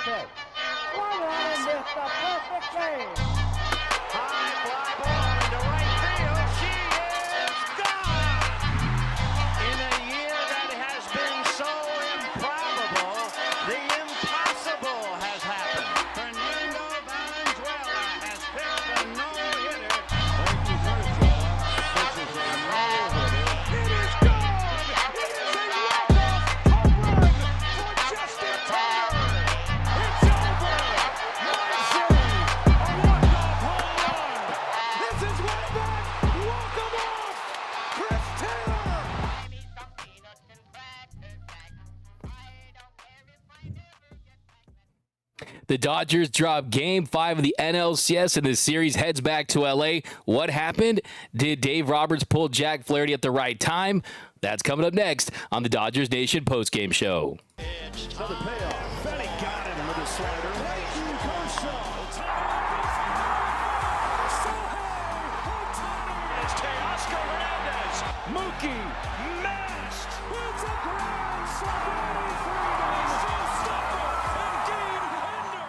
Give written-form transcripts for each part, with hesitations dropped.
pitch. Swung on and missed a perfect game. High fly ball into right field. She is gone. In a year that has been so improbable, the impossible has happened. Fernando Valenzuela has pitched a no-hitter. This is a no-hitter. It is gone. It is a walk-off home run for Justin Turner. It's over. Muncy, a walk-off home run. This is way back. Walk 'em off. Chris Taylor. The Dodgers drop Game 5 of the NLCS, and the series heads back to L.A. What happened? Did Dave Roberts pull Jack Flaherty at the right time? That's coming up next on the Dodgers Nation postgame show. Another payoff. Fetty got him with a slider. It's Teoscar Hernandez. Mookie masked. It's a grand slam. 83 and game ender.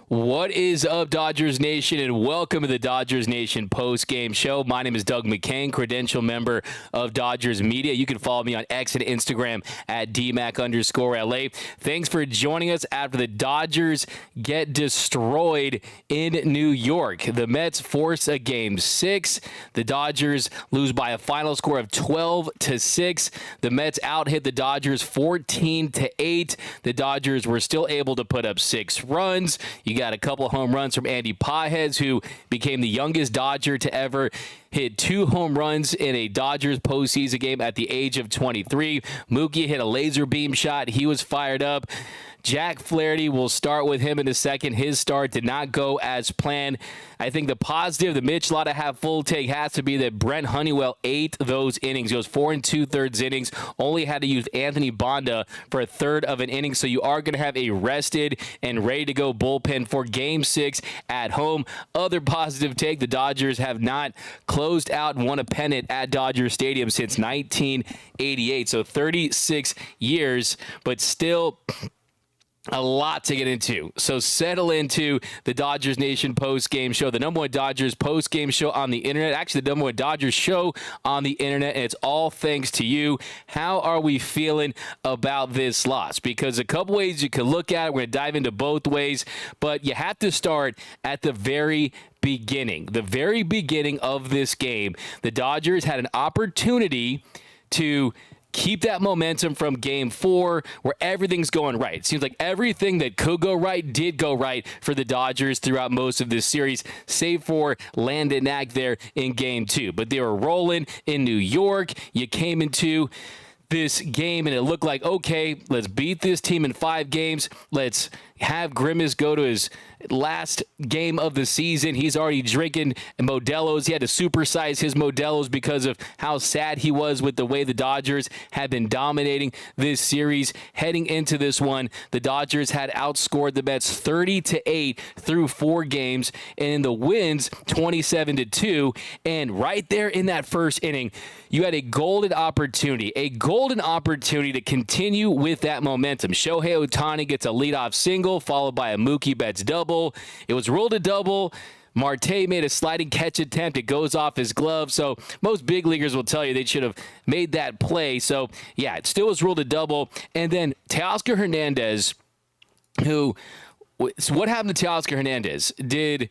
What is up, Dodgers Nation, and welcome to the Dodgers Nation post-game show. My name is Doug McKain, credential member of Dodgers Media. You can follow me on X and Instagram at DMAC_LA. Thanks for joining us after the Dodgers get destroyed in New York. The Mets force a Game 6. The Dodgers lose by a final score of 12-6. The Mets out-hit the Dodgers 14-8. The Dodgers were still able to put up 6 runs. You got a couple home runs from Andy Pages, who became the youngest Dodger to ever hit 2 home runs in a Dodgers postseason game at the age of 23. Mookie hit a laser beam shot. He was fired up. Jack Flaherty, will start with him in a second. His start did not go as planned. I think the positive, the Mitch Lotta half full take, has to be that Brent Honeywell ate those innings. He goes 4 2/3 innings. Only had to use Anthony Bonda for a third of an inning. So you are going to have a rested and ready to go bullpen for Game 6 at home. Other positive take, the Dodgers have not closed out and won a pennant at Dodger Stadium since 1988. So 36 years, but still a lot to get into. So settle into the Dodgers Nation post-game show, the #1 Dodgers post-game show on the internet. Actually, the #1 Dodgers show on the internet, and it's all thanks to you. How are we feeling about this loss? Because a couple ways you can look at it. We're going to dive into both ways, but you have to start at the very beginning. The very beginning of this game, the Dodgers had an opportunity to keep that momentum from Game 4 where everything's going right. It seems like everything that could go right did go right for the Dodgers throughout most of this series, save for Landon Knack there in Game 2. But they were rolling in New York. You came into this game and it looked like, okay, let's beat this team in 5 games. Let's have Grimace go to his last game of the season. He's already drinking Modelo's. He had to supersize his Modelo's because of how sad he was with the way the Dodgers had been dominating this series. Heading into this one, the Dodgers had outscored the Mets 30-8 through 4 games, and in the wins 27-2. And right there in that first inning, you had a golden opportunity to continue with that momentum. Shohei Ohtani gets a leadoff single, followed by a Mookie Betts double. It was ruled a double. Marte made a sliding catch attempt. It goes off his glove. So most big leaguers will tell you they should have made that play. So, yeah, it still was ruled a double. And then Teoscar Hernandez, so what happened to Teoscar Hernandez? Did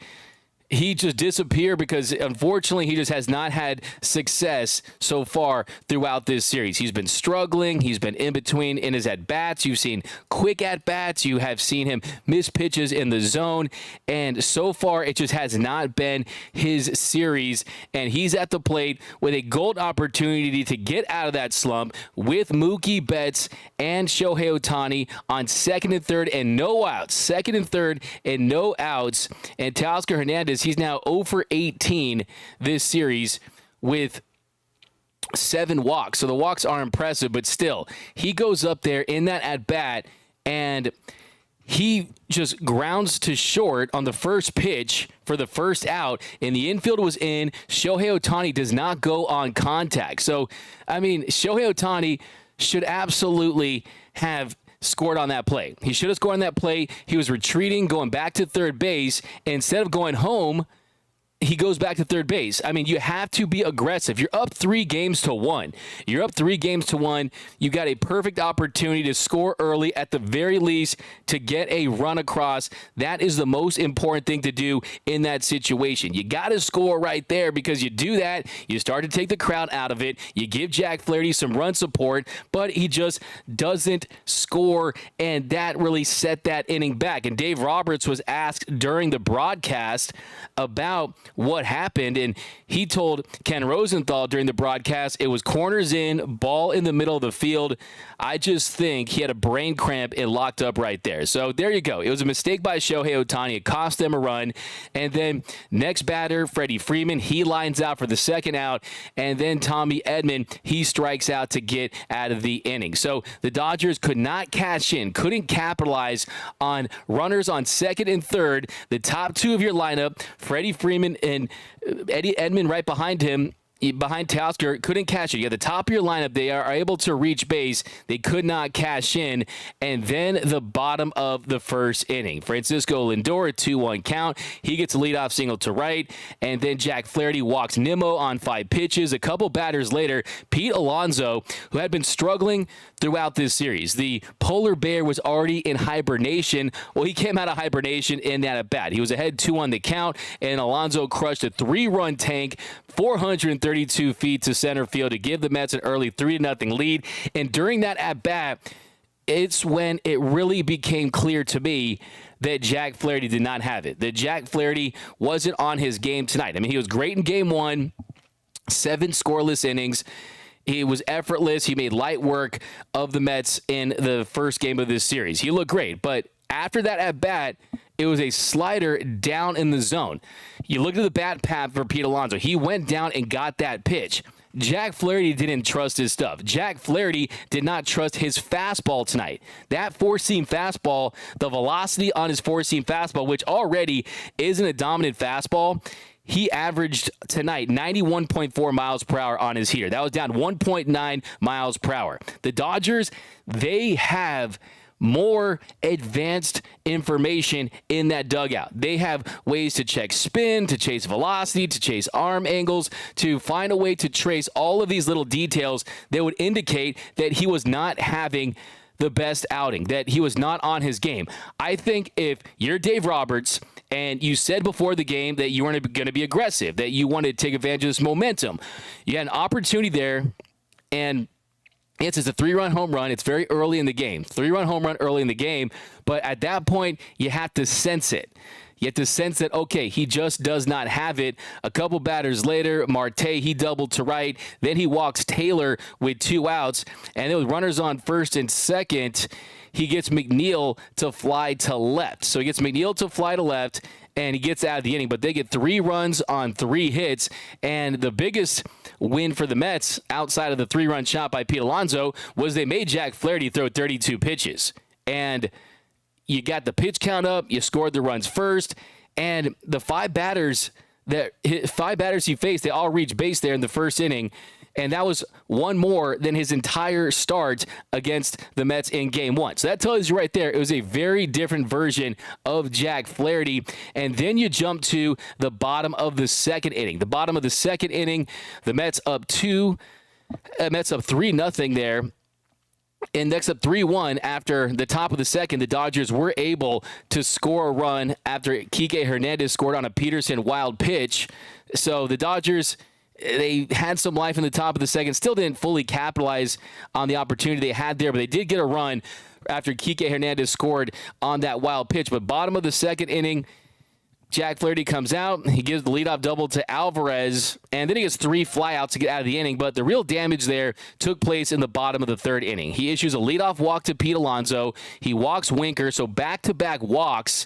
he just disappear? Because unfortunately he just has not had success so far throughout this series. He's been struggling. He's been in between in his at-bats. You've seen quick at-bats. You have seen him miss pitches in the zone. And so far it just has not been his series. And he's at the plate with a gold opportunity to get out of that slump with Mookie Betts and Shohei Ohtani on second and third and no outs. Second and third and no outs. And Teoscar Hernandez, he's now 0 for 18 this series with 7 walks. So the walks are impressive, but still, he goes up there in that at-bat, and he just grounds to short on the first pitch for the first out, and the infield was in. Shohei Ohtani does not go on contact. So, I mean, Shohei Ohtani should absolutely have scored on that play. He should have scored on that play. He was retreating, going back to third base. Instead of going home, he goes back to third base. I mean, you have to be aggressive. You're up 3-1. You're up 3-1. You got a perfect opportunity to score early, at the very least, to get a run across. That is the most important thing to do in that situation. You got to score right there, because you do that, you start to take the crowd out of it. You give Jack Flaherty some run support, but he just doesn't score, and that really set that inning back. And Dave Roberts was asked during the broadcast about what happened, and he told Ken Rosenthal during the broadcast it was corners in, ball in the middle of the field. I just think he had a brain cramp and locked up right there. So there you go. It was a mistake by Shohei Ohtani. It cost them a run. And then next batter, Freddie Freeman, he lines out for the second out, and then Tommy Edman, he strikes out to get out of the inning. So the Dodgers could not cash in, couldn't capitalize on runners on second and third. The top two of your lineup, Freddie Freeman and Eddie Edman right behind him, behind Teoscar, couldn't cash it. You have the top of your lineup. They are able to reach base. They could not cash in. And then the bottom of the first inning, Francisco Lindor, a 2-1 count. He gets a leadoff single to right. And then Jack Flaherty walks Nimmo on 5 pitches. A couple batters later, Pete Alonso, who had been struggling throughout this series. The polar bear was already in hibernation. Well, he came out of hibernation in that at bat. He was ahead 2 on the count, and Alonso crushed a 3-run tank, 432 feet to center field to give the Mets an early 3-0 lead. And during that at bat, it's when it really became clear to me that Jack Flaherty did not have it. That Jack Flaherty wasn't on his game tonight. I mean, he was great in game 1, 7 scoreless innings. He was effortless. He made light work of the Mets in the first game of this series. He looked great, but after that at-bat, it was a slider down in the zone. You look at the bat path for Pete Alonso. He went down and got that pitch. Jack Flaherty didn't trust his stuff. Jack Flaherty did not trust his fastball tonight. That four-seam fastball, the velocity on his four-seam fastball, which already isn't a dominant fastball, he averaged tonight 91.4 miles per hour on his heater. That was down 1.9 miles per hour. The Dodgers, they have more advanced information in that dugout. They have ways to check spin, to chase velocity, to chase arm angles, to find a way to trace all of these little details that would indicate that he was not having the best outing, that he was not on his game. I think if you're Dave Roberts and you said before the game that you weren't going to be aggressive, that you wanted to take advantage of this momentum, you had an opportunity there, and it's a 3-run home run. It's very early in the game. 3-run home run early in the game. But at that point, you have to sense it. You have to sense that, okay, he just does not have it. A couple batters later, Marte, he doubled to right. Then he walks Taylor with 2 outs. And then with runners on first and second, he gets McNeil to fly to left. So he gets McNeil to fly to left, and he gets out of the inning. But they get 3 runs on 3 hits. And the biggest win for the Mets, outside of the 3-run shot by Pete Alonso, was they made Jack Flaherty throw 32 pitches. And you got the pitch count up, you scored the runs first, and the 5 batters he faced, they all reached base there in the first inning. And that was one more than his entire start against the Mets in game 1. So that tells you right there, it was a very different version of Jack Flaherty. And then you jump to the bottom of the second inning. The bottom of the second inning, the Mets up 3-0 there. And next up 3-1 after the top of the second, the Dodgers were able to score a run after Kike Hernandez scored on a Peterson wild pitch. So the Dodgers, they had some life in the top of the second, still didn't fully capitalize on the opportunity they had there, but they did get a run after Kike Hernandez scored on that wild pitch. But bottom of the second inning, Jack Flaherty comes out. He gives the leadoff double to Alvarez, and then he gets 3 flyouts to get out of the inning. But the real damage there took place in the bottom of the third inning. He issues a leadoff walk to Pete Alonso. He walks Winker, so back-to-back walks.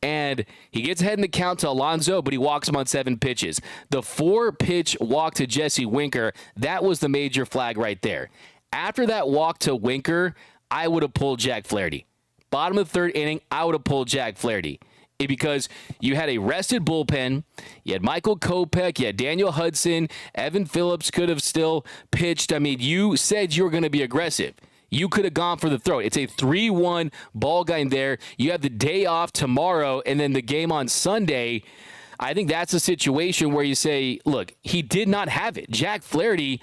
And he gets ahead in the count to Alonso, but he walks him on 7 pitches. The 4-pitch walk to Jesse Winker, that was the major flag right there. After that walk to Winker, I would have pulled Jack Flaherty. bottom of the third inning, I would have pulled Jack Flaherty. Because you had a rested bullpen, you had Michael Kopech, you had Daniel Hudson, Evan Phillips could have still pitched. I mean, you said you were going to be aggressive. You could have gone for the throat. It's a 3-1 ball game there. You have the day off tomorrow and then the game on Sunday. I think that's a situation where you say, look, he did not have it. Jack Flaherty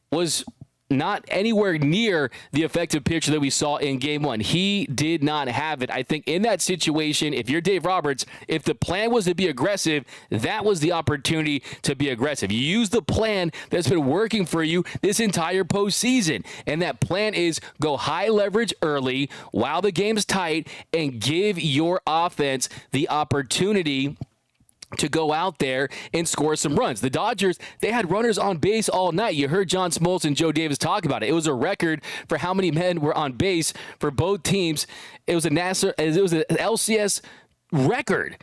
was not anywhere near the effective pitcher that we saw in game one. He did not have it. I think in that situation, if you're Dave Roberts, if the plan was to be aggressive, that was the opportunity to be aggressive. You use the plan that's been working for you this entire postseason. And that plan is go high leverage early while the game's tight and give your offense the opportunity to go out there and score some runs. The Dodgers, they had runners on base all night. You heard John Smoltz and Joe Davis talk about it. It was a record for how many men were on base for both teams. It was an LCS record.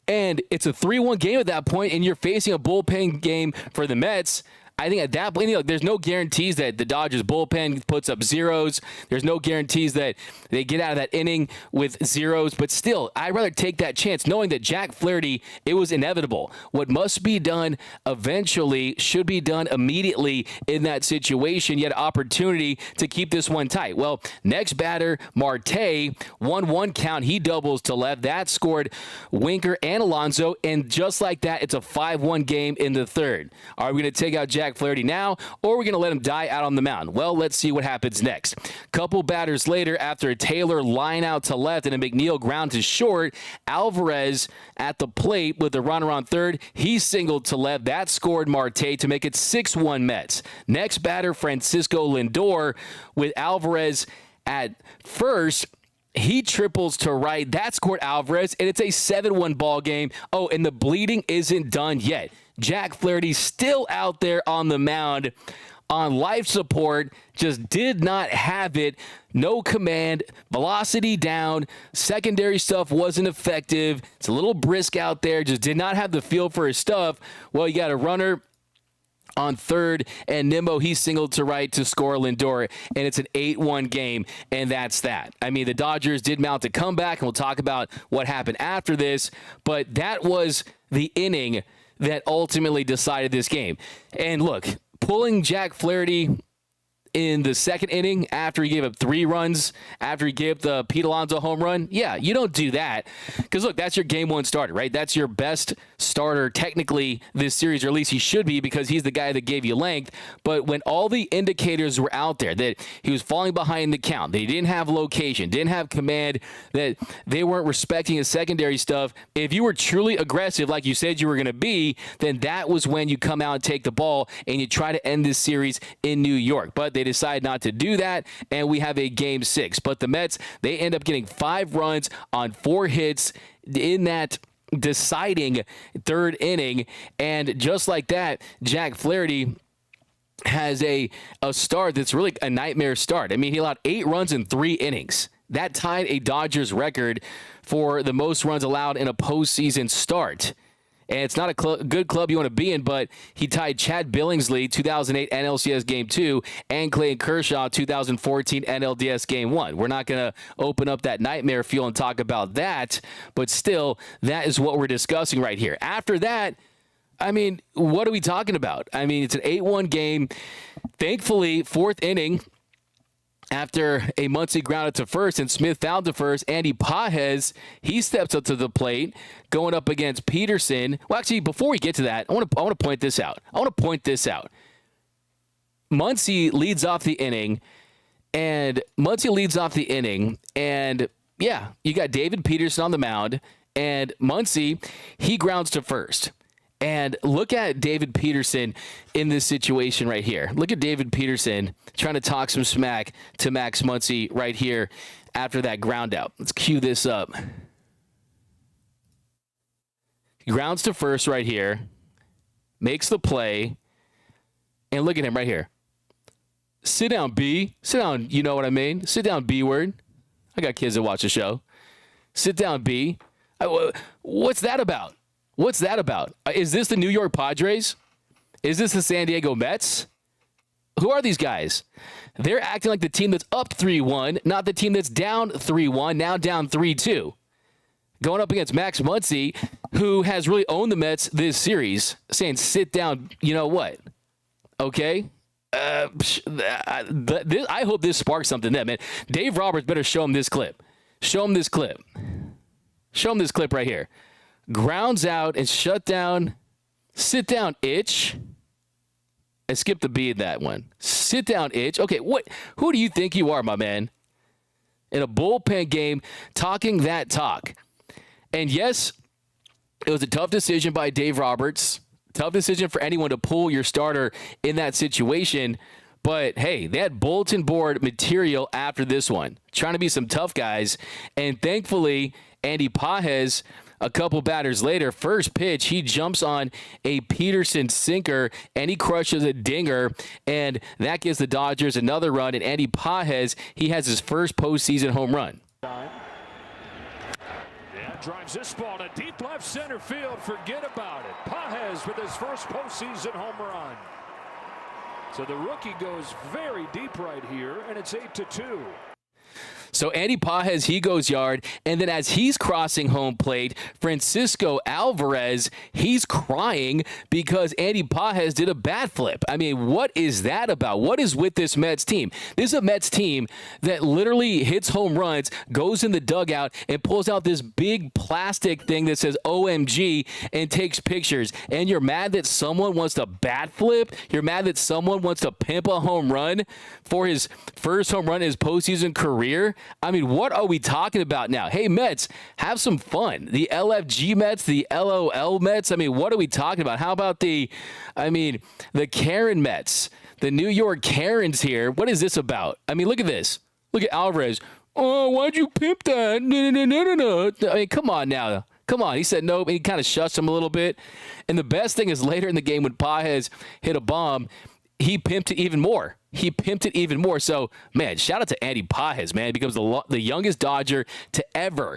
And it's a 3-1 game at that point, and you're facing a bullpen game for the Mets. I think at that point, there's no guarantees that the Dodgers bullpen puts up zeros. There's no guarantees that they get out of that inning with zeros. But still, I'd rather take that chance knowing that Jack Flaherty, it was inevitable. What must be done eventually should be done immediately in that situation. You had an opportunity to keep this one tight. Well, next batter, Marte, 1-1 count. He doubles to left. That scored Winker and Alonso. And just like that, it's a 5-1 game in the third. Are we going to take out Jack Flaherty now, or are we going to let him die out on the mound? Well, let's see what happens next. Couple batters later, after a Taylor line out to left and a McNeil ground to short, Alvarez at the plate with the runner on third. He singled to left. That scored Marte to make it 6-1 Mets. Next batter, Francisco Lindor with Alvarez at first. He triples to right. That scored Alvarez, and it's a 7-1 ball game. Oh, and the bleeding isn't done yet. Jack Flaherty still out there on the mound on life support, just did not have it. No command, velocity down, secondary stuff wasn't effective. It's a little brisk out there, just did not have the feel for his stuff. Well, you got a runner on third, and Nimmo, he singled to right to score Lindor, and it's an 8-1 game, and that's that. I mean, the Dodgers did mount a comeback, and we'll talk about what happened after this, but that was the inning that ultimately decided this game. And look, pulling Jack Flaherty in the second inning after he gave up 3 runs, after he gave up the Pete Alonso home run, yeah, you don't do that. Because, look, that's your game one starter, right? That's your best starter technically this series, or at least he should be because he's the guy that gave you length. But when all the indicators were out there that he was falling behind the count, that he didn't have location, didn't have command, that they weren't respecting his secondary stuff, if you were truly aggressive like you said you were going to be, then that was when you come out and take the ball and you try to end this series in New York. But they decide not to do that, and we have a game 6. But the Mets, they end up getting 5 runs on 4 hits in that deciding third inning, and just like that, Jack Flaherty has a start that's really a nightmare start. I mean, he allowed 8 runs in 3 innings. That tied a Dodgers record for the most runs allowed in a postseason start. And it's not a good club you want to be in, but he tied Chad Billingsley, 2008 NLCS Game 2, and Clayton Kershaw, 2014 NLDS Game 1. We're not going to open up that nightmare fuel and talk about that, but still, that is what we're discussing right here. After that, I mean, what are we talking about? I mean, it's an 8-1 game. Thankfully, 4th inning, after a Muncy grounded to first and Smith fouled to first, Andy Pages, he steps up to the plate going up against Peterson. Well, actually, before we get to that, I want to point this out. Muncy leads off the inning, and yeah, you got David Peterson on the mound, and Muncy, he grounds to first. And look at David Peterson in this situation right here. Look at David Peterson trying to talk some smack to Max Muncy right here after that ground out. Let's cue this up. He grounds to first right here, makes the play, and look at him right here. Sit down, B. Sit down, you know what I mean? Sit down, B word. I got kids that watch the show. Sit down, B. What's that about? What's that about? Is this the New York Padres? Is this the San Diego Mets? Who are these guys? They're acting like the team that's up 3-1, not the team that's down 3-1, now down 3-2. Going up against Max Muncy, who has really owned the Mets this series, saying, sit down, you know what? Okay? I hope this sparks something then, man. Dave Roberts better show him this clip. Show him this clip. Show him this clip right here. Grounds out and shut down. Sit down, itch. I skipped the B in that one. Sit down, itch. Okay, what? Who do you think you are, my man? In a bullpen game, talking that talk. And yes, it was a tough decision by Dave Roberts. Tough decision for anyone to pull your starter in that situation. But, hey, they had bulletin board material after this one. Trying to be some tough guys. And thankfully, Andy Pages, a couple batters later, first pitch, he jumps on a Peterson sinker, and he crushes a dinger, and that gives the Dodgers another run. And Andy Pages, he has his first postseason home run. Yeah, drives this ball to deep left center field. Forget about it. Pages with his first postseason home run. So the rookie goes very deep right here, and it's 8-2. So Andy Pages, he goes yard, and then as he's crossing home plate, Francisco Alvarez, he's crying because Andy Pages did a bat flip. I mean, what is that about? What is with this Mets team? This is a Mets team that literally hits home runs, goes in the dugout, and pulls out this big plastic thing that says OMG and takes pictures. And you're mad that someone wants to bat flip? You're mad that someone wants to pimp a home run for his first home run in his postseason career? I mean, what are we talking about now? Hey, Mets, have some fun. The LFG Mets, the LOL Mets. I mean, what are we talking about? How about the Karen Mets, the New York Karens here? What is this about? I mean, look at this. Look at Alvarez. Oh, why'd you pimp that? No. I mean, come on now. Come on. He said nope, and he kind of shushed him a little bit. And the best thing is later in the game when Pages hit a bomb, he pimped it even more. So, man, shout out to Andy Pages, man. He becomes the youngest Dodger to ever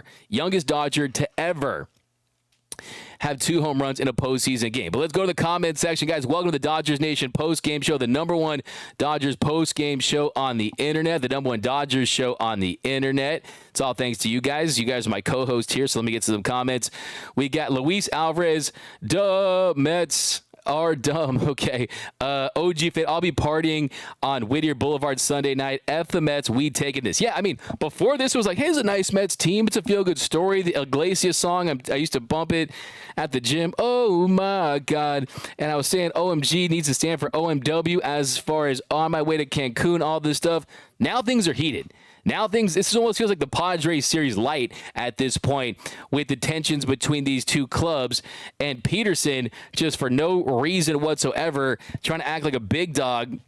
have 2 home runs in a postseason game. But let's go to the comment section, guys. Welcome to the Dodgers Nation post-game show, the #1 Dodgers post-game show on the internet, the #1 Dodgers show on the internet. It's all thanks to you guys. You guys are my co-host here, so let me get to some comments. We got Luis Alvarez, duh, Mets are dumb. Okay. OG Fit, I'll be partying on Whittier Boulevard Sunday night. F the Mets, we taking this. Yeah, I mean, before this was like, hey, it's a nice Mets team. It's a feel-good story. The Iglesias song, I used to bump it at the gym. Oh, my God. And I was saying OMG needs to stand for OMW as far as on my way to Cancun, all this stuff. Now things are heated. This almost feels like the Padres series light at this point with the tensions between these two clubs, and Peterson, just for no reason whatsoever, trying to act like a big dog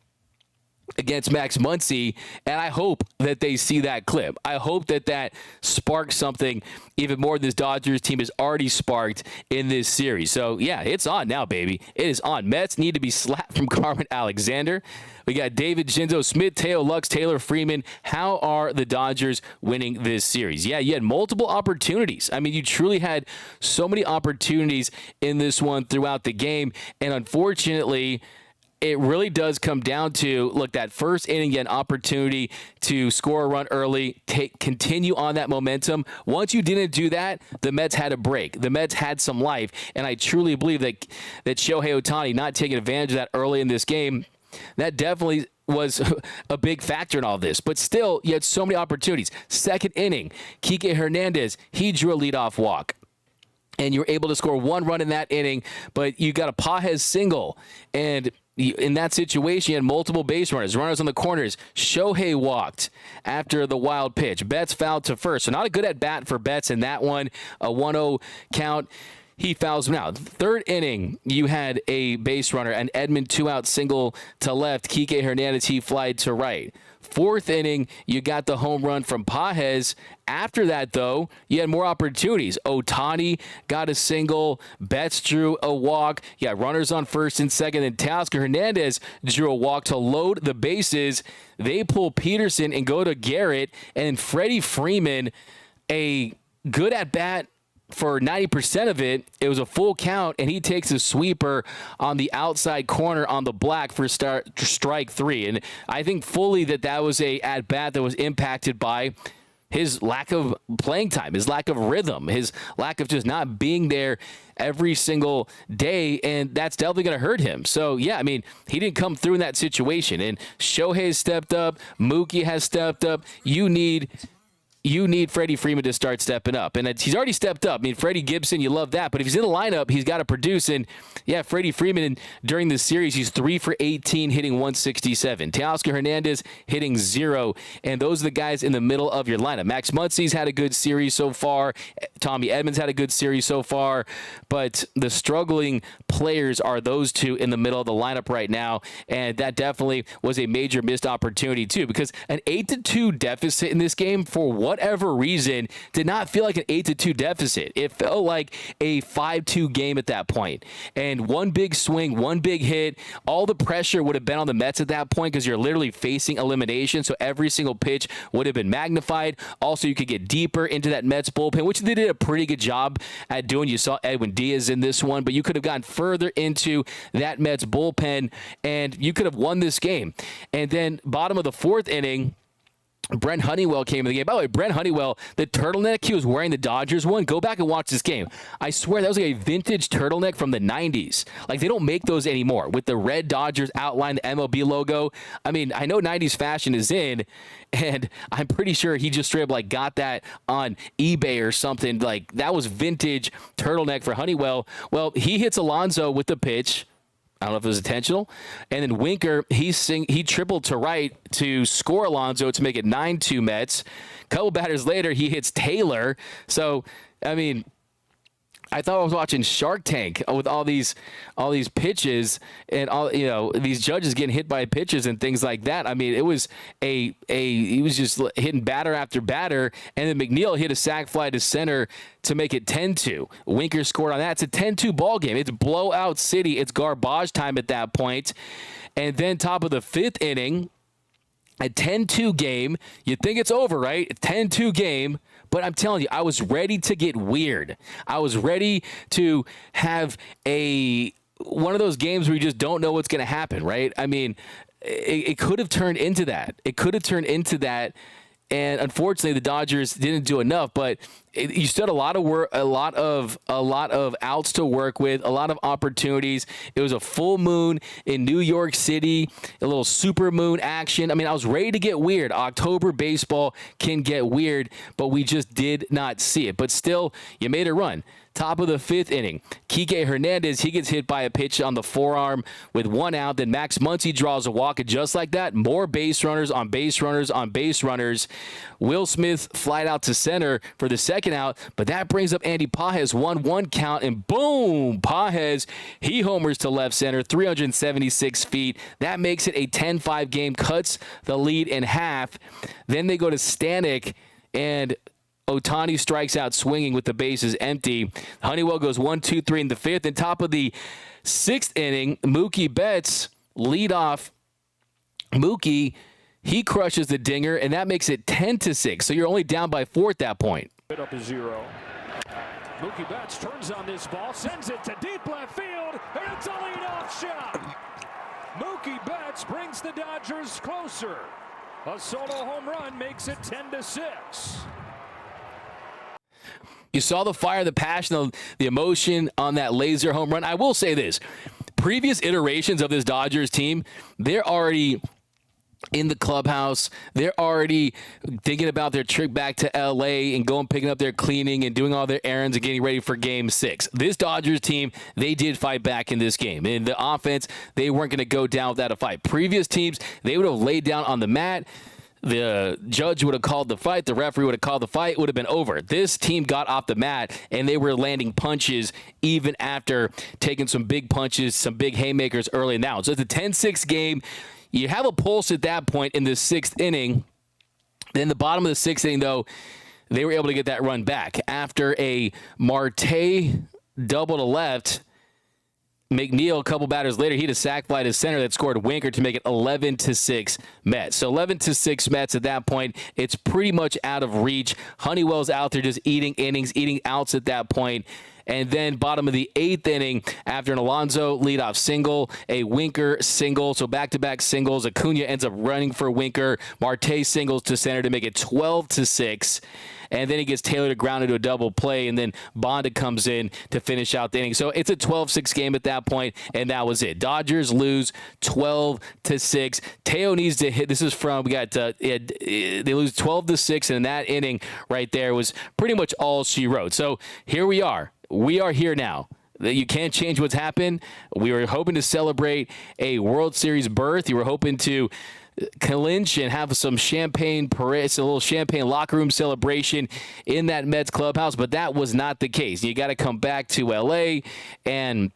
against Max Muncy, and I hope that they see that clip. I hope that sparks something even more than this Dodgers team has already sparked in this series. So, yeah, it's on now, baby. It is on. Mets need to be slapped from Carmen Alexander. We got David Jinzo, Smith, Teo, Lux, Taylor, Freeman. How are the Dodgers winning this series? Yeah, you had multiple opportunities. I mean, you truly had so many opportunities in this one throughout the game, and unfortunately, it really does come down to, look, that first inning, you had an opportunity to score a run early, continue on that momentum. Once you didn't do that, the Mets had a break. The Mets had some life, and I truly believe that Shohei Ohtani not taking advantage of that early in this game, that definitely was a big factor in all this. But still, you had so many opportunities. Second inning, Kike Hernandez, he drew a leadoff walk, and you were able to score 1 run in that inning, but you got a Pages single, and in that situation, you had multiple base runners on the corners. Shohei walked after the wild pitch. Betts fouled to first. So not a good at-bat for Betts in that one. A 1-0 count. He fouls him out. Third inning, you had a base runner, an Edmund 2-out single to left. Kike Hernandez, he flied to right. Fourth inning, you got the home run from Pages. After that, though, you had more opportunities. Ohtani got a single. Betts drew a walk. You got runners on first and second. And Teoscar Hernandez drew a walk to load the bases. They pull Peterson and go to Garrett. And then Freddie Freeman, a good at-bat for 90% of it, it was a full count, and he takes a sweeper on the outside corner on the black for strike 3. And I think fully that was a at-bat that was impacted by his lack of playing time, his lack of rhythm, his lack of just not being there every single day, and that's definitely going to hurt him. So, yeah, I mean, he didn't come through in that situation. And Shohei stepped up. Mookie has stepped up. You need Freddie Freeman to start stepping up. And he's already stepped up. I mean, Freddie Gibson, you love that. But if he's in the lineup, he's got to produce. And, yeah, Freddie Freeman, during this series, he's 3 for 18, hitting 167. Teoscar Hernandez hitting 0. And those are the guys in the middle of your lineup. Max Muncy's had a good series so far. Tommy Edmonds had a good series so far. But the struggling players are those two in the middle of the lineup right now. And that definitely was a major missed opportunity, too. Because an 8-2 deficit in this game, for whatever reason, did not feel like an 8-2 deficit. It felt like a 5-2 game at that point. And one big swing, one big hit, all the pressure would have been on the Mets at that point because you're literally facing elimination. So every single pitch would have been magnified. Also, you could get deeper into that Mets bullpen, which they did a pretty good job at doing. You saw Edwin Diaz in this one, but you could have gone further into that Mets bullpen, and you could have won this game. And then bottom of the 4th inning, Brent Honeywell came in the game. By the way, Brent Honeywell, the turtleneck he was wearing, the Dodgers one, go back and watch this game. I swear that was like a vintage turtleneck from the 90s. Like, they don't make those anymore with the red Dodgers outline, the MLB logo. I mean, I know 90s fashion is in, and I'm pretty sure he just straight up like got that on eBay or something. Like, that was vintage turtleneck for Honeywell. Well, he hits Alonso with the pitch. I don't know if it was intentional. And then Winker, he tripled to right to score Alonso to make it 9-2 Mets. A couple batters later, he hits Taylor. So, I mean, I thought I was watching Shark Tank with all these pitches and all, these judges getting hit by pitches and things like that. I mean, it was he was just hitting batter after batter, and then McNeil hit a sac fly to center to make it 10-2. Winker scored on that. It's a 10-2 ball game. It's blowout city. It's garbage time at that point. And then top of the 5th inning, a 10-2 game. You think it's over, right? 10-2 game. But I'm telling you, I was ready to get weird. I was ready to have one of those games where you just don't know what's going to happen, right? I mean, it could have turned into that. It could have turned into that. And unfortunately, the Dodgers didn't do enough. But you still had a lot of work, a lot of outs to work with, a lot of opportunities. It was a full moon in New York City, a little super moon action. I mean, I was ready to get weird. October baseball can get weird, but we just did not see it. But still, you made a run. Top of the 5th inning, Kike Hernandez, he gets hit by a pitch on the forearm with 1 out. Then Max Muncy draws a walk, and just like that, more base runners on base runners on base runners. Will Smith flied out to center for the 2nd out, but that brings up Andy Pages, 1-1 count, and boom, Pages, he homers to left center, 376 feet. That makes it a 10-5 game, cuts the lead in half. Then they go to Stanek, and Ohtani strikes out swinging with the bases empty. Honeywell goes 1-2-3 in the 5th. And top of the 6th inning, Mookie Betts lead off. Mookie, he crushes the dinger, and that makes it 10-6. So you're only down by 4 at that point. Up to 0. Mookie Betts turns on this ball, sends it to deep left field, and it's a leadoff shot. Mookie Betts brings the Dodgers closer. A solo home run makes it 10-6. You saw the fire, the passion, the emotion on that laser home run. I will say this. Previous iterations of this Dodgers team, they're already in the clubhouse. They're already thinking about their trip back to L.A. and going picking up their cleaning and doing all their errands and getting ready for Game 6. This Dodgers team, they did fight back in this game. In the offense, they weren't going to go down without a fight. Previous teams, they would have laid down on the mat. The judge would have called the fight. The referee would have called the fight. It would have been over. This team got off the mat, and they were landing punches even after taking some big punches, some big haymakers early and now. So it's a 10-6 game. You have a pulse at that point in the 6th inning. Then the bottom of the 6th inning, though, they were able to get that run back. After a Marte double to left, McNeil, a couple batters later, he had a sac fly to center that scored Winker to make it 11-6 Mets. So 11-6 Mets at that point. It's pretty much out of reach. Honeywell's out there just eating innings, eating outs at that point. And then bottom of the 8th inning, after an Alonso leadoff single, a Winker single, so back-to-back singles. Acuna ends up running for Winker. Marte singles to center to make it 12-6. And then he gets Taylor to ground into a double play, and then Bonda comes in to finish out the inning. So it's a 12-6 game at that point, and that was it. Dodgers lose 12-6. Teo needs to hit. This is from, we got, they lose 12-6, and that inning right there was pretty much all she wrote. So here we are. We are here now. You can't change what's happened. We were hoping to celebrate a World Series berth. You were hoping to clinch and have some champagne parade, a little champagne locker room celebration in that Mets clubhouse, but that was not the case. You got to come back to LA and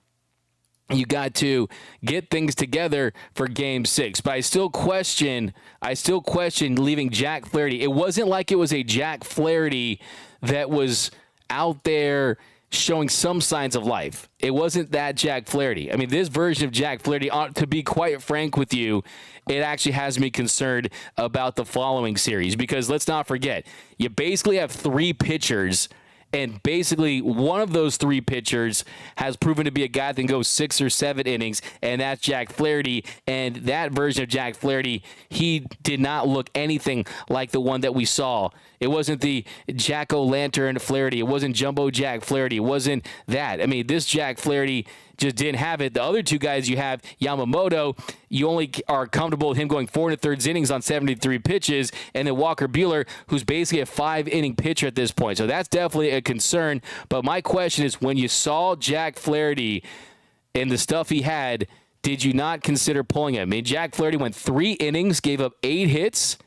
you got to get things together for Game 6. But I still question leaving Jack Flaherty. It wasn't like it was a Jack Flaherty that was out there showing some signs of life. It wasn't that Jack Flaherty. I mean, this version of Jack Flaherty, to be quite frank with you, it actually has me concerned about the following series, because let's not forget, you basically have 3 pitchers, and basically one of those 3 pitchers has proven to be a guy that can go 6 or 7 innings, and that's Jack Flaherty. And that version of Jack Flaherty, he did not look anything like the one that we saw. It wasn't the Jack-o'-lantern Flaherty. It wasn't Jumbo Jack Flaherty. It wasn't that. I mean, this Jack Flaherty just didn't have it. The other 2 guys you have, Yamamoto, you only are comfortable with him going 4 1/3 innings on 73 pitches, and then Walker Buehler, who's basically a 5-inning pitcher at this point. So that's definitely a concern. But my question is, when you saw Jack Flaherty and the stuff he had, did you not consider pulling him? I mean, Jack Flaherty went 3 innings, gave up 8 hits,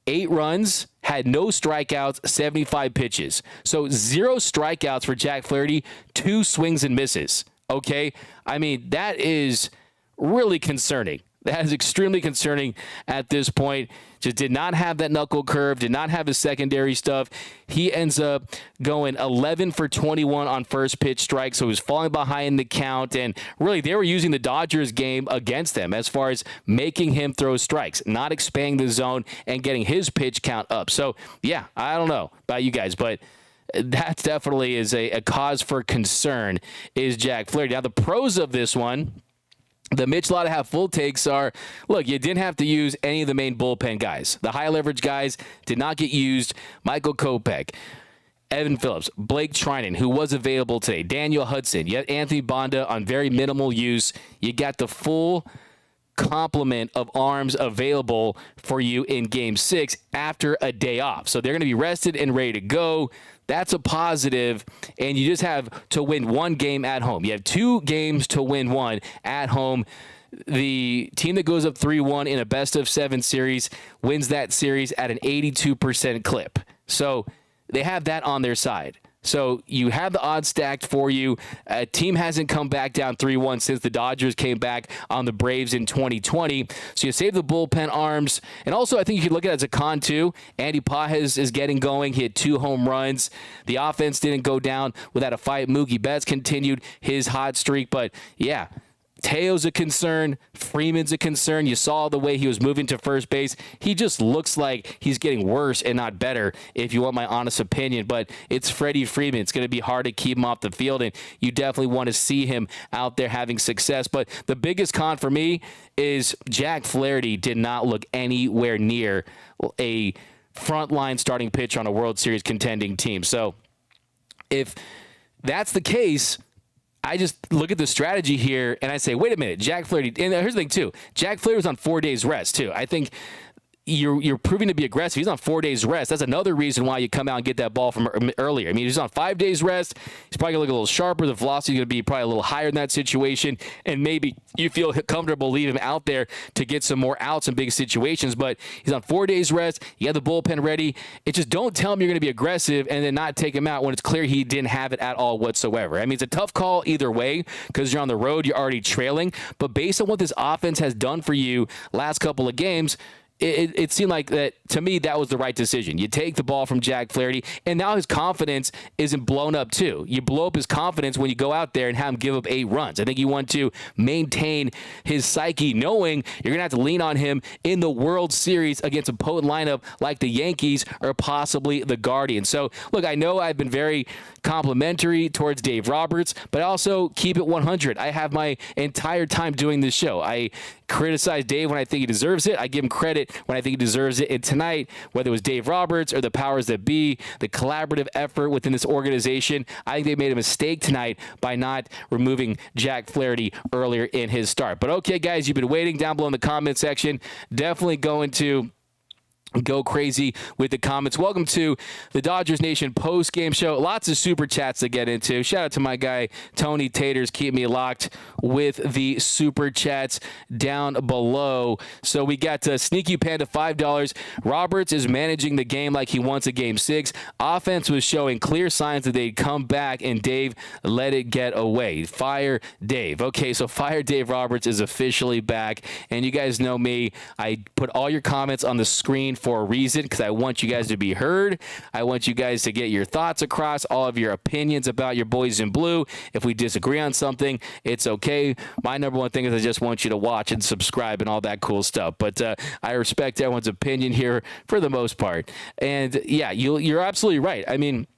8 runs, had no strikeouts, 75 pitches. So 0 strikeouts for Jack Flaherty, 2 swings and misses. Okay? I mean, that is really concerning. That is extremely concerning at this point. Just did not have that knuckle curve, did not have his secondary stuff. He ends up going 11 for 21 on first pitch strike, so he was falling behind the count. And really, they were using the Dodgers game against them as far as making him throw strikes, not expanding the zone and getting his pitch count up. So, yeah, I don't know about you guys, but that definitely is a cause for concern, is Jack Flaherty. Now, the pros of this one, the Mitch Latta have full takes are, look, you didn't have to use any of the main bullpen guys. The high leverage guys did not get used. Michael Kopech, Evan Phillips, Blake Trinan, who was available today, Daniel Hudson, you had Anthony Bonda on very minimal use. You got the full complement of arms available for you in Game 6 after a day off. So they're going to be rested and ready to go. That's a positive, and you just have to win 1 game at home. You have 2 games to win 1 at home. The team that goes up 3-1 in a best-of-7 series wins that series at an 82% clip. So they have that on their side. So you have the odds stacked for you. A team hasn't come back down 3-1 since the Dodgers came back on the Braves in 2020. So you save the bullpen arms. And also, I think you could look at it as a con, too. Andy Pages is getting going. He had 2 home runs. The offense didn't go down without a fight. Mookie Betts continued his hot streak. But, yeah, Teo's a concern. Freeman's a concern. You saw the way he was moving to first base. He just looks like he's getting worse and not better, if you want my honest opinion. But it's Freddie Freeman. It's going to be hard to keep him off the field, and you definitely want to see him out there having success. But the biggest con for me is Jack Flaherty did not look anywhere near a frontline starting pitcher on a World Series contending team. So if that's the case, I just look at the strategy here and I say, wait a minute, Jack Flaherty. And here's the thing, too. Jack Flaherty was on 4 days rest, too. I think you're proving to be aggressive. He's on 4 days rest. That's another reason why you come out and get that ball from earlier. I mean, he's on 5 days rest. He's probably going to look a little sharper. The velocity is going to be probably a little higher in that situation. And maybe you feel comfortable leaving him out there to get some more outs in big situations. But he's on 4 days rest. You have the bullpen ready. It just don't tell him you're going to be aggressive and then not take him out when it's clear he didn't have it at all whatsoever. I mean, it's a tough call either way because you're on the road. You're already trailing. But based on what this offense has done for you last couple of games, it seemed like that to me. That was the right decision. You take the ball from Jack Flaherty, and now his confidence isn't blown up too. You blow up his confidence when you go out there and have him give up 8 runs. I think you want to maintain his psyche, knowing you're gonna have to lean on him in the World Series against a potent lineup like the Yankees or possibly the Guardians. So look, I know I've been very complimentary towards Dave Roberts, but I also keep it 100. I have my entire time doing this show. I criticize Dave when I think he deserves it. I give him credit when I think he deserves it. And tonight, whether it was Dave Roberts or the powers that be, the collaborative effort within this organization, I think they made a mistake tonight by not removing Jack Flaherty earlier in his start. But okay, guys, you've been waiting down below in the comment section. Definitely going to go crazy with the comments. Welcome to the Dodgers Nation post-game show. Lots of super chats to get into. Shout out to my guy Tony Taters. Keep me locked with the super chats down below. So we got Sneaky Panda $5. Roberts is managing the game like he wants a game 6. Offense was showing clear signs that they'd come back, and Dave let it get away. Fire Dave. Okay, so Fire Dave Roberts is officially back, and you guys know me. I put all your comments on the screen for a reason, because I want you guys to be heard. I want you guys to get your thoughts across, all of your opinions about your boys in blue. If we disagree on something, it's okay. My number one thing is I just want you to watch and subscribe and all that cool stuff. But I respect everyone's opinion here for the most part. And yeah, you're absolutely right. I mean,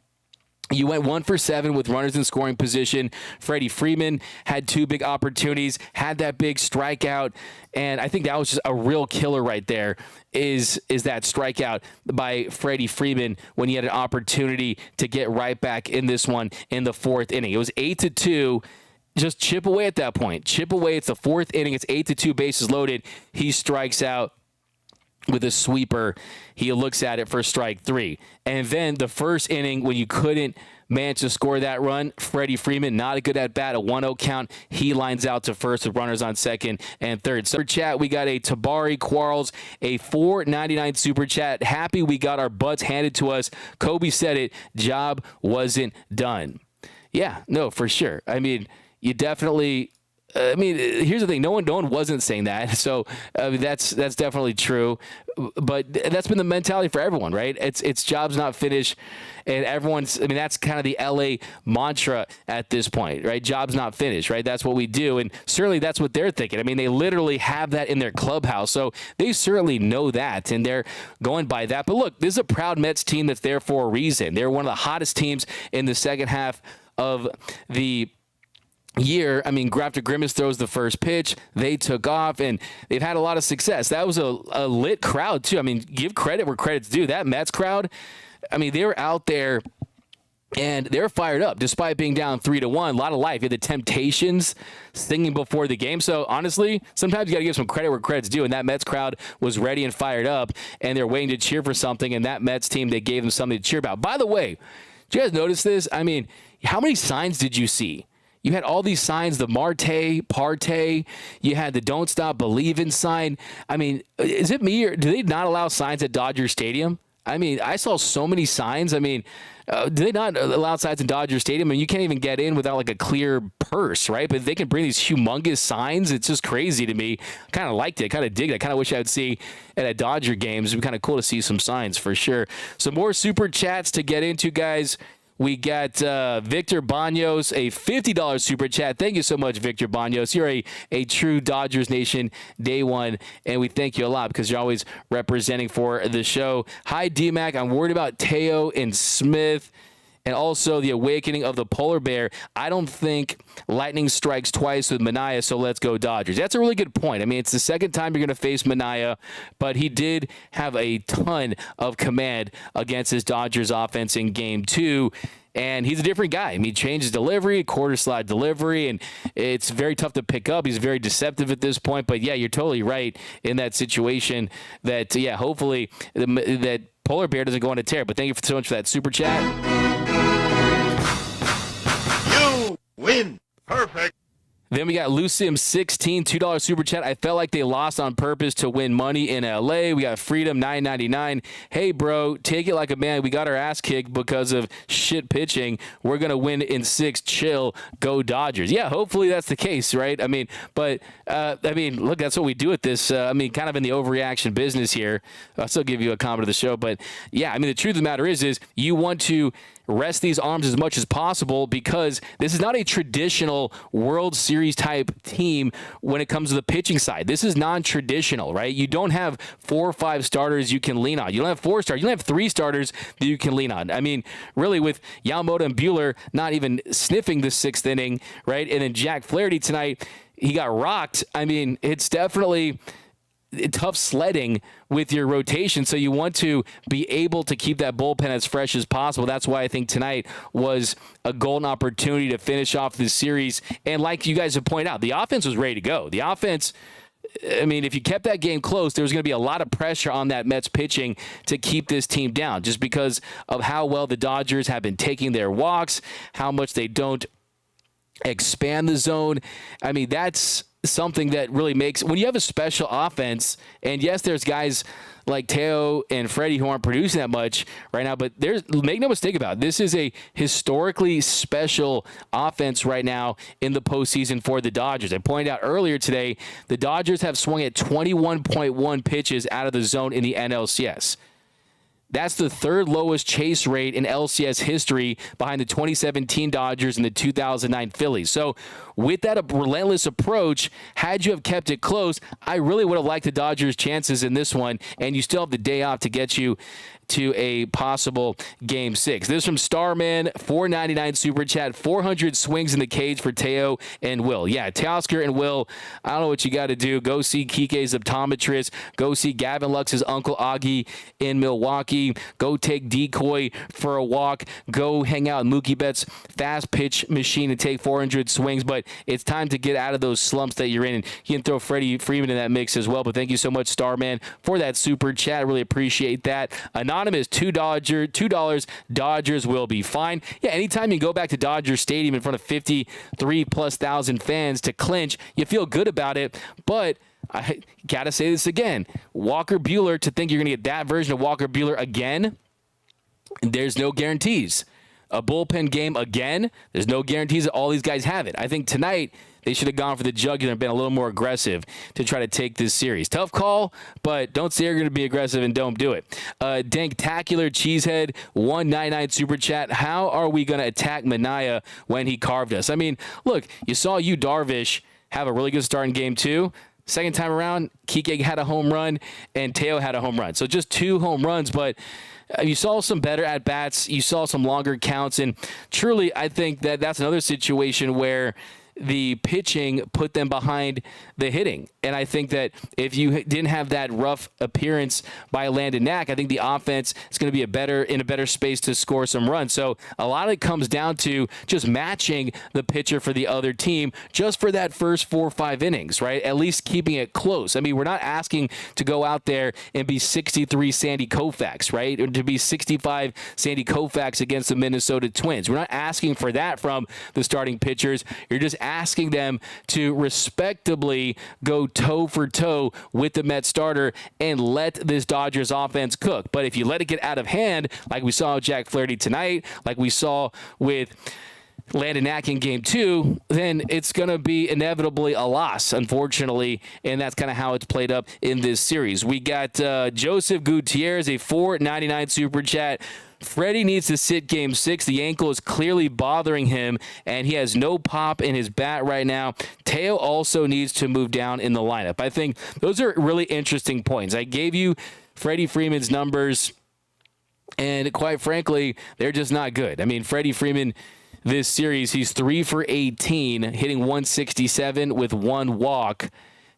you went 1 for 7 with runners in scoring position. Freddie Freeman had 2 big opportunities, had that big strikeout, and I think that was just a real killer right there. Is that strikeout by Freddie Freeman when he had an opportunity to get right back in this one in the 4th inning? It was 8-2. Just chip away at that point. Chip away. It's the 4th inning. It's 8-2, bases loaded. He strikes out with a sweeper. He looks at it for strike 3. And then the 1st inning, when you couldn't manage to score that run, Freddie Freeman, not a good at bat, a 1-0 count. He lines out to first with runners on 2nd and 3rd. Super chat, we got a Tabari Quarles, a $4.99 super chat. Happy we got our butts handed to us. Kobe said it, job wasn't done. Yeah, no, for sure. I mean, you definitely... here's the thing. No one wasn't saying that. So that's definitely true. But that's been the mentality for everyone, right? It's jobs not finished, and everyone's. That's kind of the LA mantra at this point, right? Jobs not finished, right? That's what we do, and certainly that's what they're thinking. They literally have that in their clubhouse, so they certainly know that, and they're going by that. But look, this is a proud Mets team that's there for a reason. They're one of the hottest teams in the second half of the year. Grafter Grimace throws the first pitch. They took off, and they've had a lot of success. That was a lit crowd, too. Give credit where credit's due. That Mets crowd, they were out there, and they're fired up despite being down 3-1. A lot of life. You had the Temptations singing before the game. So, honestly, sometimes you got to give some credit where credit's due, and that Mets crowd was ready and fired up, and they're waiting to cheer for something, and that Mets team, they gave them something to cheer about. By the way, did you guys notice this? How many signs did you see? You had all these signs, the Marte, Parte. You had the Don't Stop Believin' sign. Is it me, or do they not allow signs at Dodger Stadium? I saw so many signs. Do they not allow signs in Dodger Stadium? You can't even get in without like a clear purse, right? But they can bring these humongous signs. It's just crazy to me. Kind of liked it. Kind of dig it. I kind of wish I would see at a Dodger game. It'd be kind of cool to see some signs for sure. Some more super chats to get into, guys. We got Victor Banos, a $50 super chat. Thank you so much, Victor Banos. You're a true Dodgers Nation day one, and we thank you a lot because you're always representing for the show. Hi, D-Mac. I'm worried about Teo and Smith, and also the awakening of the polar bear. I don't think lightning strikes twice with Manaea, so let's go Dodgers. That's a really good point. It's the second time you're going to face Manaea, but he did have a ton of command against his Dodgers offense in Game 2. And he's a different guy. He changed his delivery, quarter slide delivery, and it's very tough to pick up. He's very deceptive at this point. But, yeah, you're totally right in that situation that, hopefully that polar bear doesn't go on a tear. But thank you so much for that super chat. You win. Perfect. Then we got Lucim16, $2 super chat. I felt like they lost on purpose to win money in LA. We got Freedom, $9.99. Hey, bro, take it like a man. We got our ass kicked because of shit pitching. We're going to win in 6. Chill. Go Dodgers. Yeah, hopefully that's the case, right? Look, that's what we do at this. Kind of in the overreaction business here. I'll still give you a comment of the show. But, yeah, the truth of the matter is you want to rest these arms as much as possible because this is not a traditional World Series type team when it comes to the pitching side. This is non-traditional, right? You don't have 4 or 5 starters you can lean on. You don't have 4 starters. You don't have 3 starters that you can lean on. Really with Yamamoto and Buehler not even sniffing the 6th inning, right? And then Jack Flaherty tonight, he got rocked. It's definitely tough sledding with your rotation, so you want to be able to keep that bullpen as fresh as possible. That's why I think tonight was a golden opportunity to finish off this series. And like you guys have pointed out, the offense was ready to go. The offense, if you kept that game close, there was going to be a lot of pressure on that Mets pitching to keep this team down just because of how well the Dodgers have been taking their walks, how much they don't expand the zone. That's something that really makes, when you have a special offense, and yes, there's guys like Teo and Freddie who aren't producing that much right now, but make no mistake about it, this is a historically special offense right now in the postseason for the Dodgers. I pointed out earlier today, the Dodgers have swung at 21.1 pitches out of the zone in the NLCS. That's the 3rd lowest chase rate in LCS history behind the 2017 Dodgers and the 2009 Phillies. So with that relentless approach, had you have kept it close, I really would have liked the Dodgers' chances in this one, and you still have the day off to get you to a possible Game 6. This is from Starman, $4.99 super chat, 400 swings in the cage for Teo and Will. Yeah, Teoscar and Will, I don't know what you got to do. Go see Kike's optometrist. Go see Gavin Lux's Uncle Augie in Milwaukee. Go take Decoy for a walk. Go hang out with Mookie Betts' fast pitch machine and take 400 swings. But it's time to get out of those slumps that you're in. And you can throw Freddie Freeman in that mix as well. But thank you so much, Starman, for that super chat. I really appreciate that. Anonymous, $2. Dodgers will be fine. Yeah, anytime you go back to Dodger Stadium in front of 53,000+ fans to clinch, you feel good about it. But I got to say this again. Walker Buehler, to think you're going to get that version of Walker Buehler again, there's no guarantees. A bullpen game again, there's no guarantees that all these guys have it. I think tonight they should have gone for the jugular and been a little more aggressive to try to take this series. Tough call, but don't say you're going to be aggressive and don't do it. Danktacular Cheesehead, $1.99 super chat. How are we going to attack Manaea when he carved us? Look, you saw Yu Darvish have a really good start in Game 2. Second time around, Kike had a home run and Teo had a home run. So just 2 home runs, but you saw some better at-bats. You saw some longer counts. And truly, I think that that's another situation where the pitching put them behind the hitting. And I think that if you didn't have that rough appearance by Landon Knack, I think the offense is going to be in a better space to score some runs. So a lot of it comes down to just matching the pitcher for the other team just for that first 4 or 5 innings, right? At least keeping it close. We're not asking to go out there and be 63 Sandy Koufax, right? Or to be 65 Sandy Koufax against the Minnesota Twins. We're not asking for that from the starting pitchers. You're just asking them to respectably go toe for toe with the Mets starter and let this Dodgers offense cook. But if you let it get out of hand, like we saw with Jack Flaherty tonight, like we saw with Landon Knack in Game 2, then it's going to be inevitably a loss, unfortunately, and that's kind of how it's played up in this series. We got Joseph Gutierrez, a $4.99 super chat. Freddie needs to sit Game 6. The ankle is clearly bothering him, and he has no pop in his bat right now. Teo also needs to move down in the lineup. I think those are really interesting points. I gave you Freddie Freeman's numbers, and quite frankly, they're just not good. Freddie Freeman, this series, he's 3 for 18, hitting 167 with 1 walk.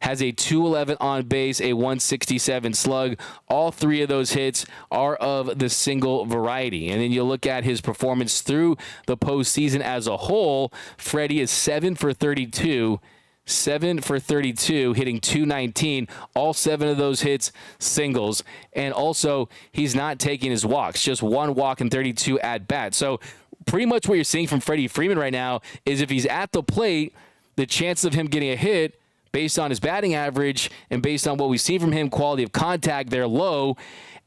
Has a 211 on base, a 167 slug. All 3 of those hits are of the single variety. And then you look at his performance through the postseason as a whole. Freddie is 7 for 32. 7 for 32, hitting 219. All 7 of those hits singles. And also, he's not taking his walks. Just 1 walk and 32 at-bats. So pretty much what you're seeing from Freddie Freeman right now is if he's at the plate, the chances of him getting a hit based on his batting average and based on what we see from him, quality of contact, they're low.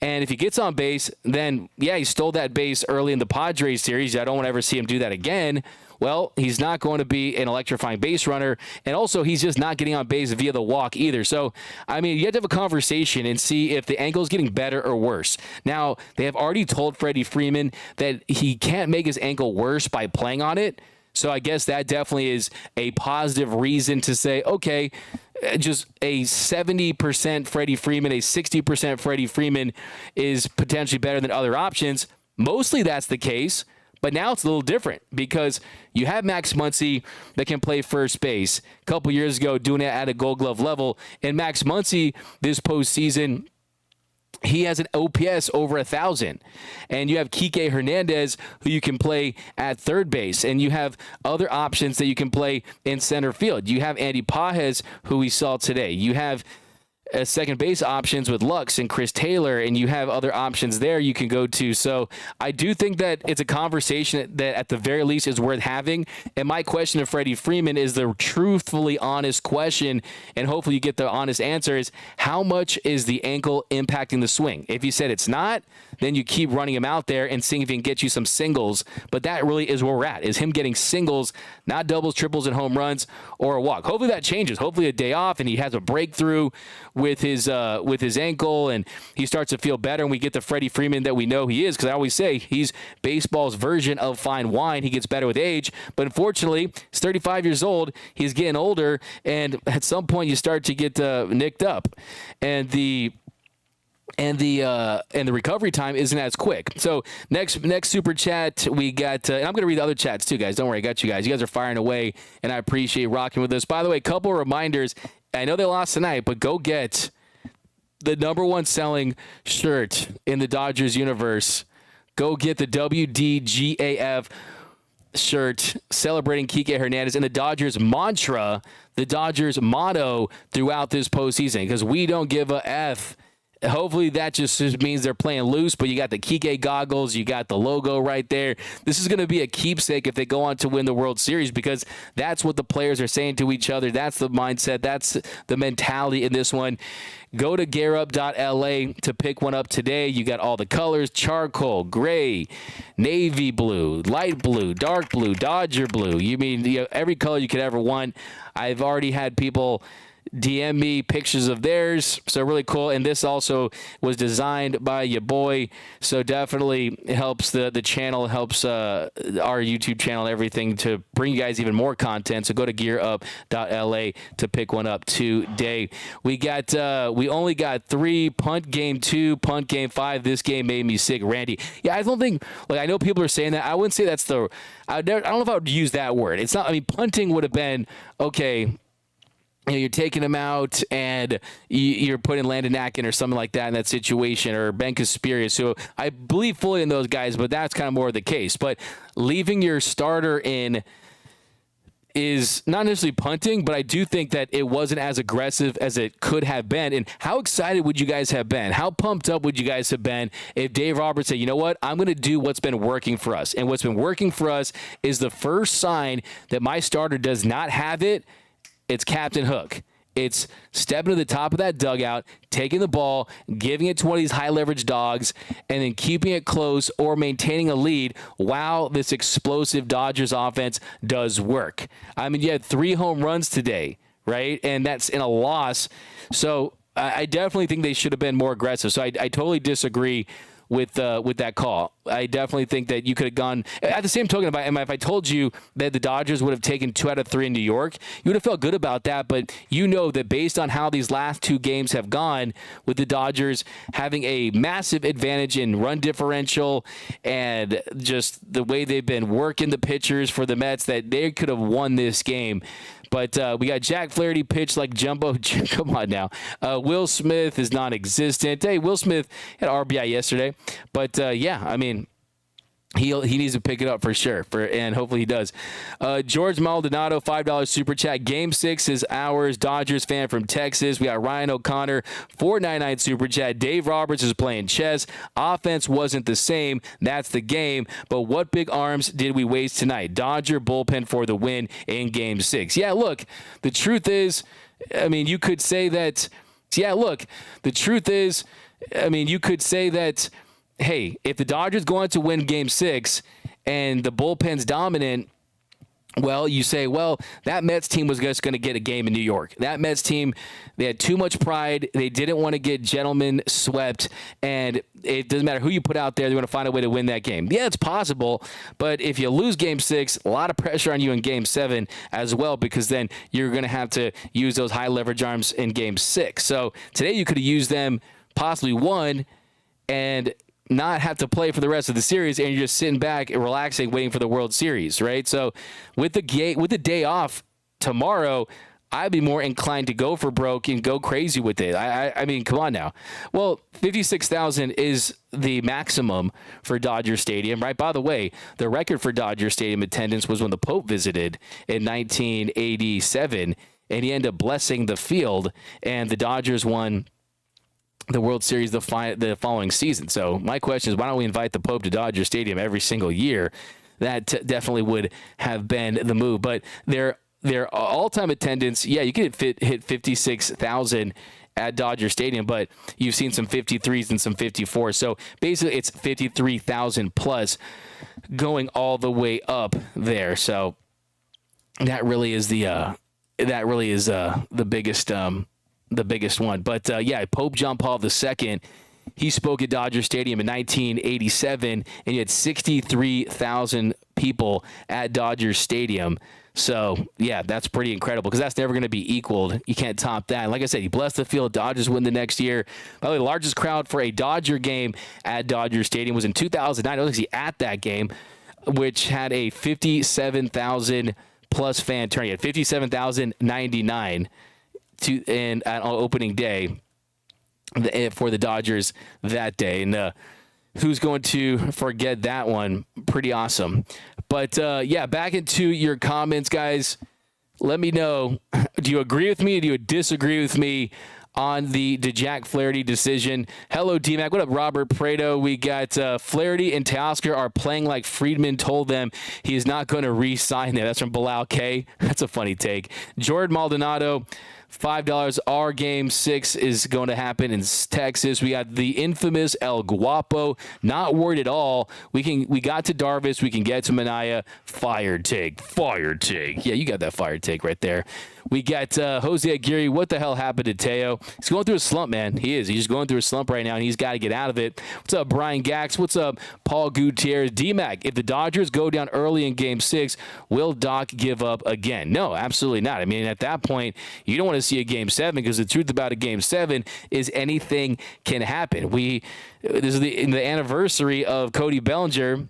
And if he gets on base, then, yeah, he stole that base early in the Padres series. I don't want to ever see him do that again. Well, he's not going to be an electrifying base runner. And also, he's just not getting on base via the walk either. So, I mean, you have to have a conversation and see if the ankle is getting better or worse. Now, they have already told Freddie Freeman that he can't make his ankle worse by playing on it. So I guess that definitely is a positive reason to say, okay, just a 70% Freddie Freeman, a 60% Freddie Freeman is potentially better than other options. Mostly that's the case, but now it's a little different because you have Max Muncy that can play first base. A couple years ago, doing it at a Gold Glove level. And Max Muncy this postseason, he has an OPS over 1,000. And you have Kike Hernandez, who you can play at third base. And you have other options that you can play in center field. You have Andy Pages, who we saw today. You have second base options with Lux and Chris Taylor, and you have other options there you can go to. So I do think that it's a conversation that at the very least is worth having. And my question to Freddie Freeman is the truthfully honest question, and hopefully you get the honest answer, is how much is the ankle impacting the swing? If you said it's not, then you keep running him out there and seeing if he can get you some singles. But that really is where we're at, is him getting singles, not doubles, triples, and home runs or a walk. Hopefully that changes. Hopefully a day off and he has a breakthrough with his ankle and he starts to feel better and we get the Freddie Freeman that we know he is, because I always say he's baseball's version of fine wine. He gets better with age, but unfortunately he's 35 years old. He's getting older, and at some point you start to get nicked up, and the recovery time isn't as quick. So next super chat we got, and I'm going to read the other chats too, guys. Don't worry, I got you guys. You guys are firing away, and I appreciate rocking with us. By the way, a couple of reminders. I know they lost tonight, but go get the #1 selling shirt in the Dodgers universe. Go get the WDGAF shirt celebrating Kike Hernandez and the Dodgers mantra, the Dodgers motto throughout this postseason, because we don't give a F. Hopefully that just means they're playing loose, but you got the Kike goggles, you got the logo right there. This is going to be a keepsake if they go on to win the World Series, because that's what the players are saying to each other. That's the mindset. That's the mentality in this one. Go to gearup.la to pick one up today. You got all the colors: charcoal, gray, navy blue, light blue, dark blue, Dodger blue. Every color you could ever want. I've already had people DM me pictures of theirs, so really cool. And this also was designed by your boy, so definitely helps the channel, helps our YouTube channel, everything, to bring you guys even more content. So go to gearup.la to pick one up today. We only got 3: punt game 2, punt game 5. This game made me sick, Randy. Yeah, I don't think, I know people are saying that. I wouldn't say that's I don't know if I would use that word. It's not, punting would have been, okay, you're taking him out and you're putting Landon Atkin or something like that in that situation, or Ben Caspirius. So I believe fully in those guys, but that's kind of more the case. But leaving your starter in is not necessarily punting, but I do think that it wasn't as aggressive as it could have been. And how excited would you guys have been? How pumped up would you guys have been if Dave Roberts said, you know what, I'm going to do what's been working for us. And what's been working for us is the first sign that my starter does not have it. It's Captain Hook. It's stepping to the top of that dugout, taking the ball, giving it to one of these high-leverage dogs, and then keeping it close or maintaining a lead while this explosive Dodgers offense does work. You had 3 home runs today, right? And that's in a loss. So I definitely think they should have been more aggressive. So I totally disagree with that call. I definitely think that you could have gone. At the same token, if I told you that the Dodgers would have taken 2 out of 3 in New York, you would have felt good about that. But you know that based on how these last 2 games have gone, with the Dodgers having a massive advantage in run differential and just the way they've been working the pitchers for the Mets, that they could have won this game. But we got Jack Flaherty pitched like Jumbo. Come on now. Will Smith is non-existent. Hey, Will Smith had RBI yesterday. But, He needs to pick it up for sure, and hopefully he does. George Maldonado, $5 super chat. Game 6 is ours. Dodgers fan from Texas. We got Ryan O'Connor, $4.99 super chat. Dave Roberts is playing chess. Offense wasn't the same. That's the game. But what big arms did we waste tonight? Dodger bullpen for the win in Game 6. Yeah, look, the truth is, I mean, you could say that. Yeah, look, the truth is, I mean, you could say that. Hey, if the Dodgers go on to win Game 6 and the bullpen's dominant, well, you say, well, that Mets team was just going to get a game in New York. That Mets team, they had too much pride. They didn't want to get gentlemen swept, and it doesn't matter who you put out there. They're going to find a way to win that game. Yeah, it's possible, but if you lose Game 6, a lot of pressure on you in Game 7 as well, because then you're going to have to use those high leverage arms in Game 6. So today you could have used them, possibly won, and not have to play for the rest of the series, and you're just sitting back and relaxing, waiting for the World Series, right? So with the day off tomorrow, I'd be more inclined to go for broke and go crazy with it. I mean, come on now. Well, 56,000 is the maximum for Dodger Stadium, right? By the way, the record for Dodger Stadium attendance was when the Pope visited in 1987, and he ended up blessing the field, and the Dodgers won the World Series the following season. So my question is, why don't we invite the Pope to Dodger Stadium every single year? That definitely would have been the move. But their all-time attendance, yeah, you could hit 56,000 at Dodger Stadium, but you've seen some 53s and some 54s. So basically it's 53,000 plus going all the way up there. So that really is the biggest one. But yeah, Pope John Paul II, he spoke at Dodger Stadium in 1987, and he had 63,000 people at Dodger Stadium. So yeah, that's pretty incredible, because that's never going to be equaled. You can't top that. And like I said, he blessed the field. Dodgers win the next year. By the way, the largest crowd for a Dodger game at Dodger Stadium was in 2009. I was actually at that game, which had a 57,000 plus fan turnout. He had 57,099 on opening day for the Dodgers that day. And who's going to forget that one? Pretty awesome. But yeah, back into your comments, guys. Let me know. Do you agree with me? Or do you disagree with me on the Jack Flaherty decision? Hello, D-Mac. What up, Robert Prado? We got Flaherty and Teoscar are playing like Friedman told them he is not going to re-sign them. That's from Bilal K. That's a funny take. Jordan Maldonado, $5. Our Game 6 is going to happen in Texas. We got the infamous El Guapo. Not worried at all. We got to Darvish. We can get to Minaya. Fire take. Yeah, you got that fire take right there. We got Jose Aguirre. What the hell happened to Teo? He's going through a slump, man. He is. He's going through a slump right now, and he's got to get out of it. What's up, Brian Gax? What's up, Paul Gutierrez? D-Mac, if the Dodgers go down early in Game 6, will Doc give up again? No, absolutely not. I mean, at that point, you don't want to see a Game 7, because the truth about a Game 7 is anything can happen. This is the anniversary of Cody Bellinger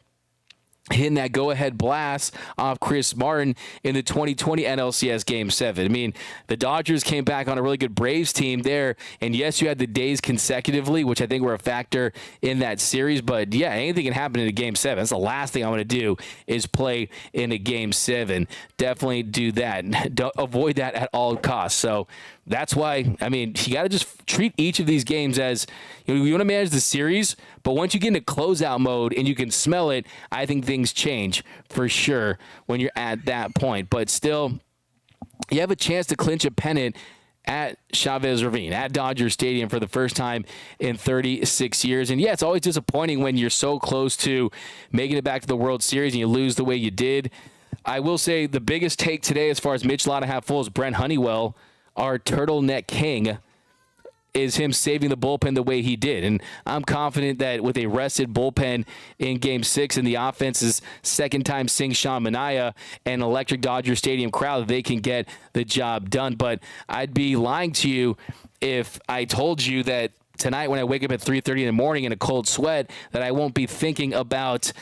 hitting that go-ahead blast off Chris Martin in the 2020 NLCS Game 7. I mean, the Dodgers came back on a really good Braves team there, and yes, you had the days consecutively, which I think were a factor in that series, but yeah, anything can happen in a Game 7. That's the last thing I want to do, is play in a Game 7. Definitely do that. Don't avoid that at all costs. So that's why, I mean, you got to just treat each of these games as, you want to manage the series, but once you get into closeout mode and you can smell it, I think things change for sure when you're at that point. But still, you have a chance to clinch a pennant at Chavez Ravine, at Dodger Stadium, for the first time in 36 years. And yeah, it's always disappointing when you're so close to making it back to the World Series and you lose the way you did. I will say the biggest take today, as far as Mitch Lotta half full, is Brent Honeywell, our turtleneck king, is him saving the bullpen the way he did. And I'm confident that with a rested bullpen in Game 6 and the offense's second time seeing Sean Manaea and electric Dodger Stadium crowd, they can get the job done. But I'd be lying to you if I told you that tonight when I wake up at 3:30 in the morning in a cold sweat that I won't be thinking about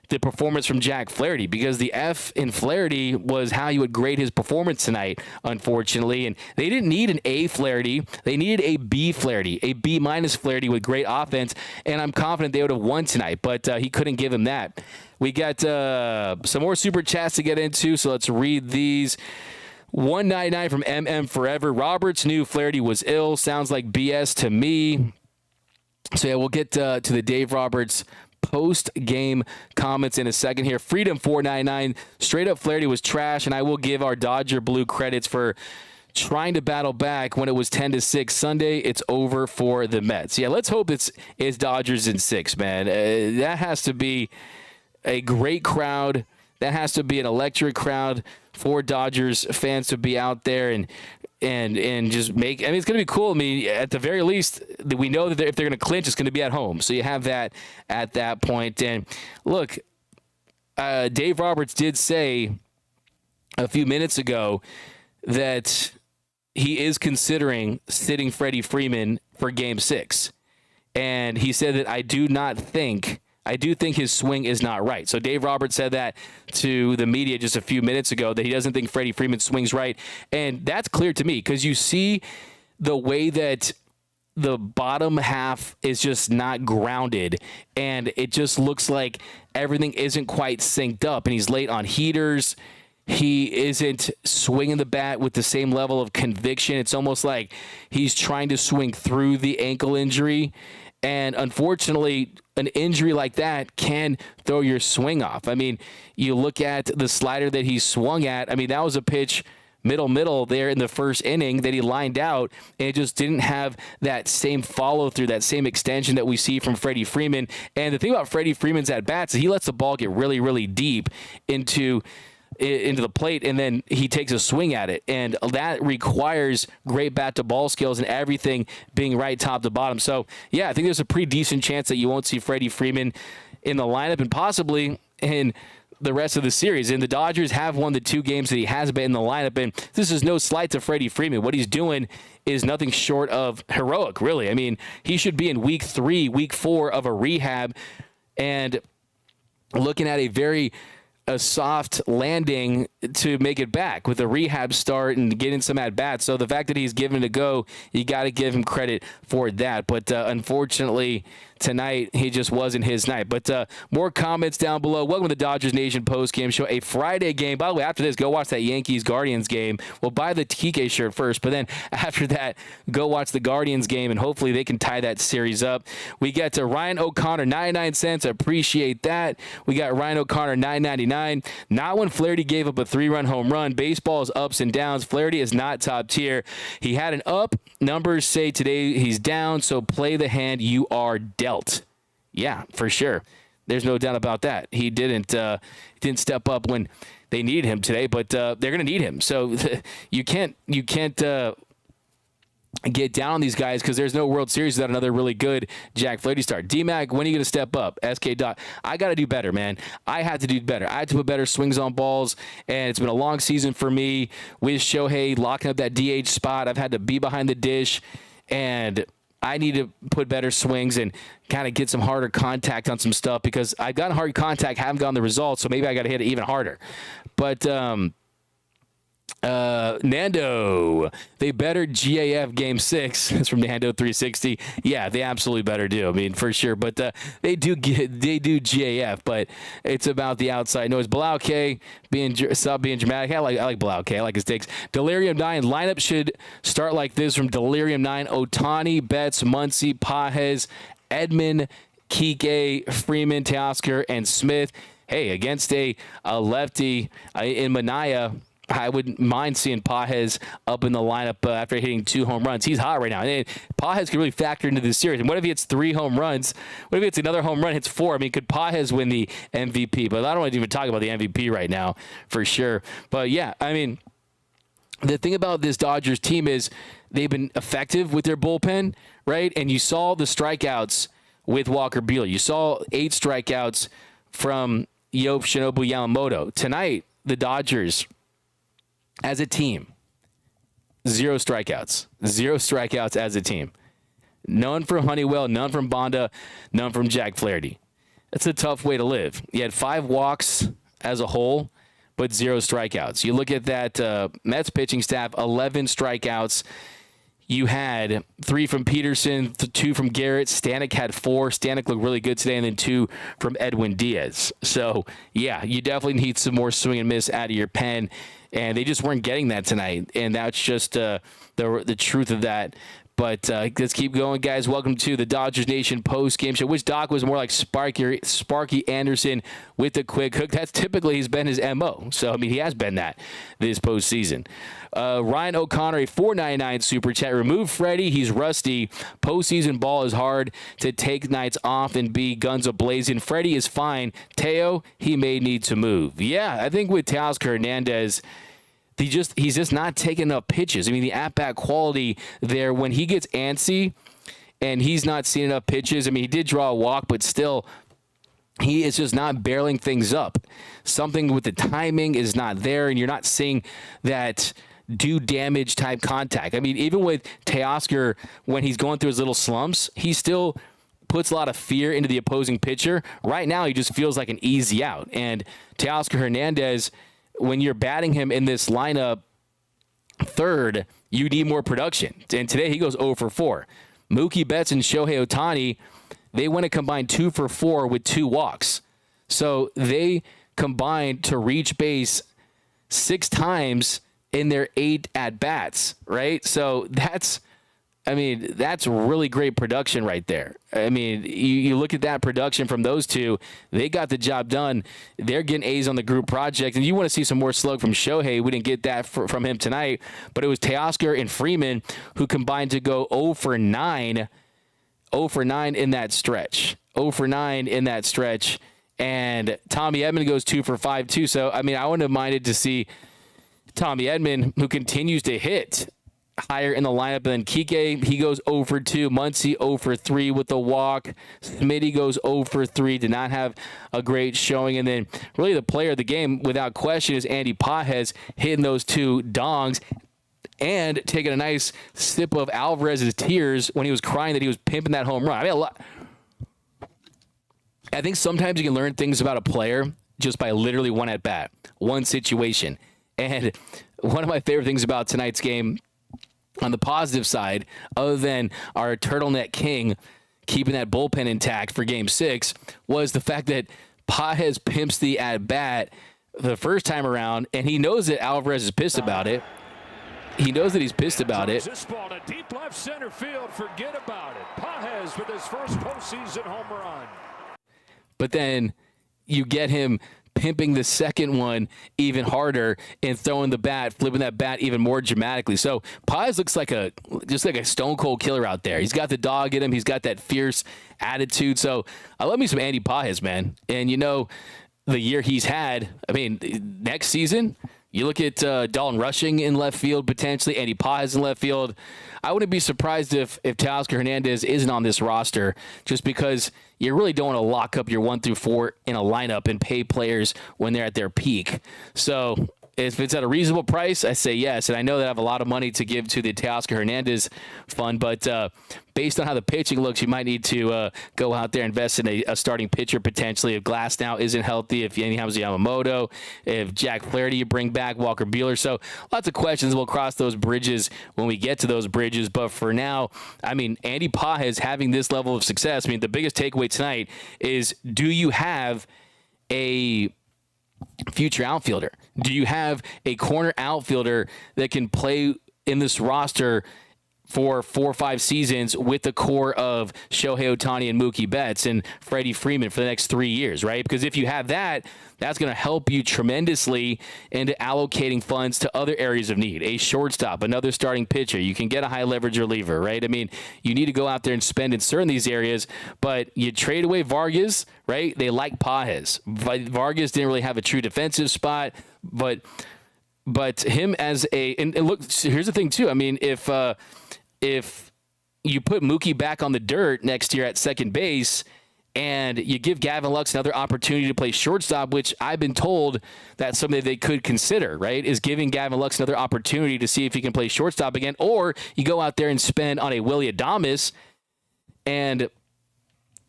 the performance from Jack Flaherty, because the F in Flaherty was how you would grade his performance tonight, unfortunately. And they didn't need an A Flaherty. They needed a B Flaherty, a B minus Flaherty with great offense. And I'm confident they would have won tonight, but he couldn't give him that. We got some more super chats to get into, so let's read these. 199 from MM Forever. Roberts knew Flaherty was ill. Sounds like BS to me. So, yeah, we'll get to the Dave Roberts post-game comments in a second here. Freedom 499. Straight up Flaherty was trash, and I will give our Dodger Blue credits for trying to battle back when it was 10-6 Sunday. It's over for the Mets. Yeah, let's hope it's Dodgers in 6, man. That has to be a great crowd. That has to be an electric crowd for Dodgers fans to be out there and just make. I mean, it's going to be cool. I mean, at the very least, we know that if they're going to clinch, it's going to be at home. So you have that at that point. And look, Dave Roberts did say a few minutes ago that he is considering sitting Freddie Freeman for Game 6. And he said that I do think his swing is not right. So Dave Roberts said that to the media just a few minutes ago, that he doesn't think Freddie Freeman's swing's right. And that's clear to me because you see the way that the bottom half is just not grounded, and it just looks like everything isn't quite synced up, and he's late on heaters. He isn't swinging the bat with the same level of conviction. It's almost like he's trying to swing through the ankle injury. And unfortunately, an injury like that can throw your swing off. I mean, you look at the slider that he swung at. I mean, that was a pitch middle there in the first inning that he lined out, and it just didn't have that same follow through, that same extension that we see from Freddie Freeman. And the thing about Freddie Freeman's at bats is he lets the ball get really, really deep into the plate, and then he takes a swing at it, and that requires great bat to ball skills and everything being right top to bottom. So yeah, I think there's a pretty decent chance that you won't see Freddie Freeman in the lineup and possibly in the rest of the series. And the Dodgers have won the 2 games that he has been in the lineup, and this is no slight to Freddie Freeman. What he's doing is nothing short of heroic, really. I mean, he should be in week 3, week 4 of a rehab, and looking at a soft landing to make it back with a rehab start and getting some at-bats. So the fact that he's given it a go, you got to give him credit for that. But unfortunately, tonight, he just wasn't his night. But more comments down below. Welcome to the Dodgers Nation postgame show. A Friday game. By the way, after this, go watch that Yankees-Guardians game. We'll buy the Tik shirt first, but then after that, go watch the Guardians game, and hopefully they can tie that series up. We get to Ryan O'Connor, 99 cents. I appreciate that. We got Ryan O'Connor, $9.99. Not when Flaherty gave up a 3-run home run. Baseball is ups and downs. Flaherty is not top tier. He had an up. Numbers say today he's down, so play the hand you are dealt. Yeah, for sure. There's no doubt about that. He didn't step up when they needed him today, but they're going to need him. So you can't get down on these guys because there's no World Series without another really good Jack Flaherty start. D-Mac, when are you going to step up? SK Dot. I got to do better, man. I had to do better. I had to put better swings on balls, and it's been a long season for me with Shohei locking up that DH spot. I've had to be behind the dish, and I need to put better swings and kind of get some harder contact on some stuff because I've gotten hard contact, haven't gotten the results, so maybe I got to hit it even harder. But Nando, they better GAF Game 6. That's from Nando 360. Yeah, they absolutely better do. I mean, for sure. But they do GAF, but it's about the outside noise. Blau K being dramatic. I like Blau K. I like his takes. Delirium 9 lineup should start like this from Delirium 9. Ohtani, Betts, Muncy, Pajes, Edman, Kike, Freeman, Teoscar, and Smith. Hey, against a lefty in Manaea, I wouldn't mind seeing Pajes up in the lineup after hitting 2 home runs. He's hot right now. And Pajes could really factor into this series. And what if he hits 3 home runs? What if he hits another home run, hits 4? I mean, could Pajes win the MVP? But I don't want to even talk about the MVP right now for sure. But, yeah, I mean, the thing about this Dodgers team is they've been effective with their bullpen, right? And you saw the strikeouts with Walker Buehler. You saw 8 strikeouts from Yob Shinobu Yamamoto. Tonight, the Dodgers, as a team, 0 strikeouts. 0 strikeouts as a team. None from Honeywell, none from Bonda, none from Jack Flaherty. That's a tough way to live. You had 5 walks as a whole, but 0 strikeouts. You look at that Mets pitching staff, 11 strikeouts. You had 3 from Peterson, 2 from Garrett. Stanek had 4. Stanek looked really good today, and then 2 from Edwin Diaz. So, yeah, you definitely need some more swing and miss out of your pen, and they just weren't getting that tonight, and that's just the truth of that. But let's keep going, guys. Welcome to the Dodgers Nation post-game show. Wish Doc was more like Sparky Anderson with the quick hook. That's typically has been his MO. So, I mean, he has been that this postseason. Ryan O'Connor, a $4.99 super chat. Remove Freddie. He's rusty. Postseason ball is hard to take nights off and be guns a-blazing. Freddie is fine. Teo, he may need to move. Yeah, I think with Teoscar Hernandez, he's just not taking enough pitches. I mean, the at-bat quality there, when he gets antsy and he's not seeing enough pitches, I mean, he did draw a walk, but still, he is just not barreling things up. Something with the timing is not there, and you're not seeing that do damage type contact. I mean, even with Teoscar, when he's going through his little slumps, he still puts a lot of fear into the opposing pitcher. Right now, he just feels like an easy out. And Teoscar Hernandez, when you're batting him in this lineup third, you need more production. And today he goes 0 for 4. Mookie Betts and Shohei Ohtani, they went a combined 2 for 4 with 2 walks. So they combined to reach base 6 times in their 8 at-bats, right? So that's really great production right there. I mean, you look at that production from those two, they got the job done. They're getting A's on the group project, and you want to see some more slug from Shohei. We didn't get that from him tonight, but it was Teoscar and Freeman who combined to go 0 for 9 in that stretch. 0 for 9 in that stretch, and Tommy Edman goes 2 for 5 too. So, I mean, I wouldn't have minded to see Tommy Edman, who continues to hit, higher in the lineup than Kike. He goes 0 for 2. Muncy 0 for 3 with the walk. Smitty goes 0 for 3. Did not have a great showing. And then really the player of the game, without question, is Andy Pages, hitting those 2 dongs and taking a nice sip of Alvarez's tears when he was crying that he was pimping that home run. I mean, I think sometimes you can learn things about a player just by literally one at-bat, one situation. And one of my favorite things about tonight's game, on the positive side, other than our turtleneck king keeping that bullpen intact for Game 6, was the fact that Pages pimps the at-bat the first time around, and he knows that Alvarez is pissed about it. He knows that he's pissed about it. This ball to deep left center field. Forget about it. Pages with his first postseason home run. But then you get him pimping the second one even harder and throwing the bat, flipping that bat even more dramatically. So Pages looks like just like a stone cold killer out there. He's got the dog in him. He's got that fierce attitude. So I love me some Andy Pages, man. And you know, the year he's had, I mean, next season, you look at Dalton Rushing in left field, potentially Andy Pages in left field. I wouldn't be surprised if Teoscar Hernandez isn't on this roster, just because you really don't want to lock up your 1 through 4 in a lineup and pay players when they're at their peak. So if it's at a reasonable price, I say yes. And I know that I have a lot of money to give to the Teoscar Hernandez fund, but based on how the pitching looks, you might need to go out there and invest in a starting pitcher potentially. If Glass now isn't healthy, if Yanni Yamamoto, if Jack Flaherty you bring back, Walker Buehler. So lots of questions. We'll cross those bridges when we get to those bridges. But for now, I mean, Andy Pages having this level of success, I mean, the biggest takeaway tonight is, do you have a future outfielder? Do you have a corner outfielder that can play in this roster for 4 or 5 seasons with the core of Shohei Ohtani and Mookie Betts and Freddie Freeman for the next 3 years, right? Because if you have that, that's going to help you tremendously into allocating funds to other areas of need. A shortstop, another starting pitcher. You can get a high leverage reliever, right? I mean, you need to go out there and spend in certain these areas, but you trade away Vargas, right? They like Pages. Vargas didn't really have a true defensive spot, but him as and look, here's the thing too. I mean, if you put Mookie back on the dirt next year at second base and you give Gavin Lux another opportunity to play shortstop, which I've been told that's something they could consider, right, is giving Gavin Lux another opportunity to see if he can play shortstop again, or you go out there and spend on a Willy Adames and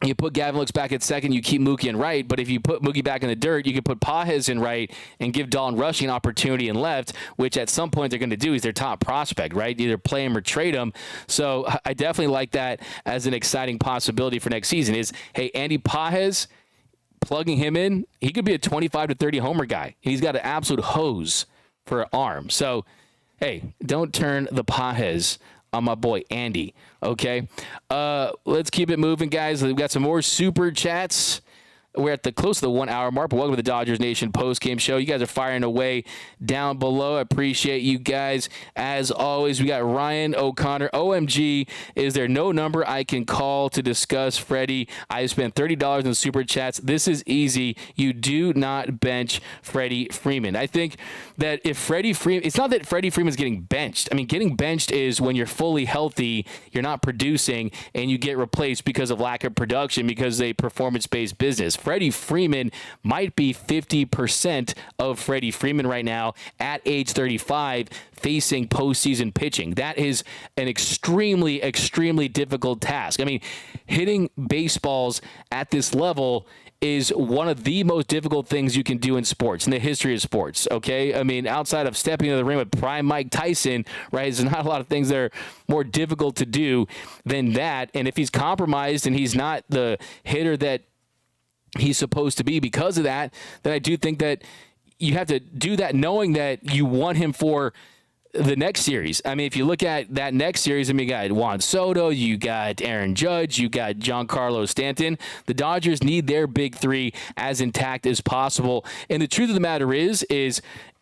You put Gavin Lux back at second, you keep Mookie in right, but if you put Mookie back in the dirt, you could put Pages in right and give Dalton Rushing an opportunity in left, which at some point they're going to do. He's their top prospect, right? Either play him or trade him. So I definitely like that as an exciting possibility for next season is, hey, Andy Pages, plugging him in, he could be a 25 to 30 homer guy. He's got an absolute hose for an arm. So, hey, don't turn the Pages on my boy Andy. Okay, let's keep it moving, guys. We've got some more super chats. We're at the close to the 1 hour mark, but welcome to the Dodgers Nation post-game show. You guys are firing away down below. I appreciate you guys. As always, we got Ryan O'Connor. OMG, is there no number I can call to discuss Freddie? I spent $30 in super chats. This is easy. You do not bench Freddie Freeman. I think that if Freddie Freeman, it's not that Freddie Freeman's getting benched. I mean, getting benched is when you're fully healthy, you're not producing, and you get replaced because of lack of production because they performance-based business. Freddie Freeman might be 50% of Freddie Freeman right now at age 35 facing postseason pitching. That is an extremely, extremely difficult task. I mean, hitting baseballs at this level is one of the most difficult things you can do in sports, in the history of sports, okay? I mean, outside of stepping into the ring with prime Mike Tyson, right, there's not a lot of things that are more difficult to do than that. And if he's compromised and he's not the hitter that he's supposed to be because of that, then I do think that you have to do that knowing that you want him for the next series. I mean, if you look at that next series, I mean, you got Juan Soto, you got Aaron Judge, you got Giancarlo Stanton. The Dodgers need their big three as intact as possible. And the truth of the matter is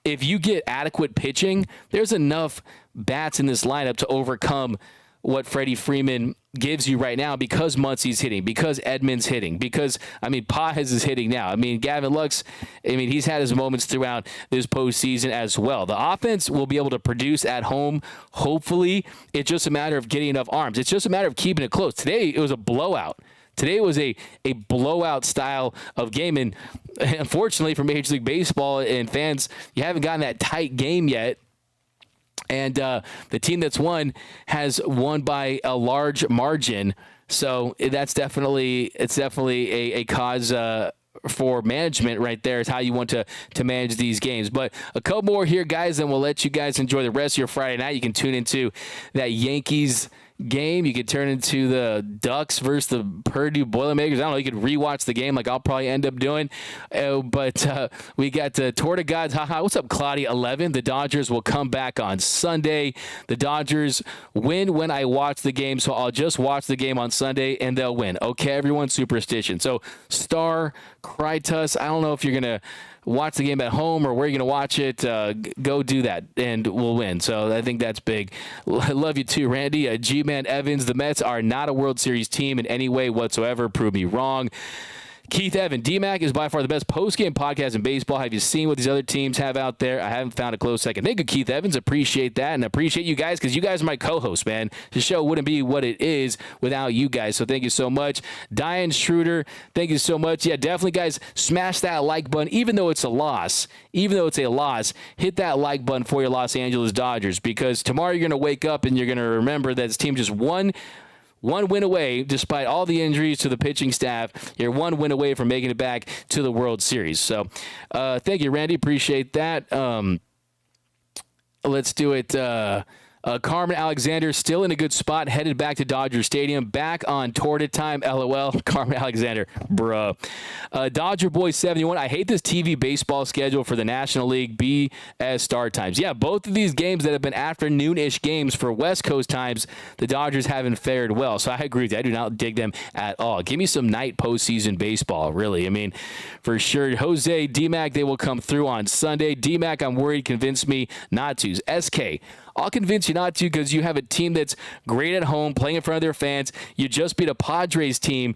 if you get adequate pitching, there's enough bats in this lineup to overcome what Freddie Freeman gives you right now because Muncie's hitting, because Edmonds hitting, because, I mean, Pages is hitting now. I mean, Gavin Lux, I mean, he's had his moments throughout this postseason as well. The offense will be able to produce at home, hopefully. It's just a matter of getting enough arms. It's just a matter of keeping it close. Today, it was a blowout. Today was a blowout style of game, and unfortunately for Major League Baseball and fans, you haven't gotten that tight game yet. And the team that's won has won by a large margin. So it's definitely a cause for management right there is how you want to manage these games. But a couple more here, guys, and we'll let you guys enjoy the rest of your Friday night. You can tune into that Yankees game. You could turn into the Ducks versus the Purdue Boilermakers. I don't know. You could rewatch the game like I'll probably end up doing. But we got Tour de Gods. Haha. What's up, Claudia 11? The Dodgers will come back on Sunday. The Dodgers win when I watch the game, so I'll just watch the game on Sunday and they'll win. Okay, everyone, superstition. So Star Krytus, I don't know if you're going to watch the game at home or where you're going to watch it. Go do that, and we'll win. So I think that's big. Love you too, Randy. G-Man Evans, the Mets are not a World Series team in any way whatsoever. Prove me wrong. Keith Evan, DMAC is by far the best post-game podcast in baseball. Have you seen what these other teams have out there? I haven't found a close second. Thank you, Keith Evans. Appreciate that, and appreciate you guys because you guys are my co-hosts, man. The show wouldn't be what it is without you guys, so thank you so much. Diane Schroeder, thank you so much. Yeah, definitely, guys, smash that like button, even though it's a loss. Even though it's a loss, hit that like button for your Los Angeles Dodgers because tomorrow you're going to wake up and you're going to remember that this team just won. One win away, despite all the injuries to the pitching staff. You're one win away from making it back to the World Series. So thank you, Randy. Appreciate that. Let's do it. Carmen Alexander still in a good spot, headed back to Dodger Stadium, back on tour to time, LOL. Carmen Alexander, bruh. Dodger Boy 71, I hate this TV baseball schedule for the National League BS start times. Yeah, both of these games that have been afternoon-ish games for West Coast times, the Dodgers haven't fared well. So I agree with you. I do not dig them at all. Give me some night postseason baseball, really. I mean, for sure. Jose, DMAC, they will come through on Sunday. DMAC, I'm worried, convince me not to. SK, I'll convince you not to because you have a team that's great at home, playing in front of their fans. You just beat a Padres team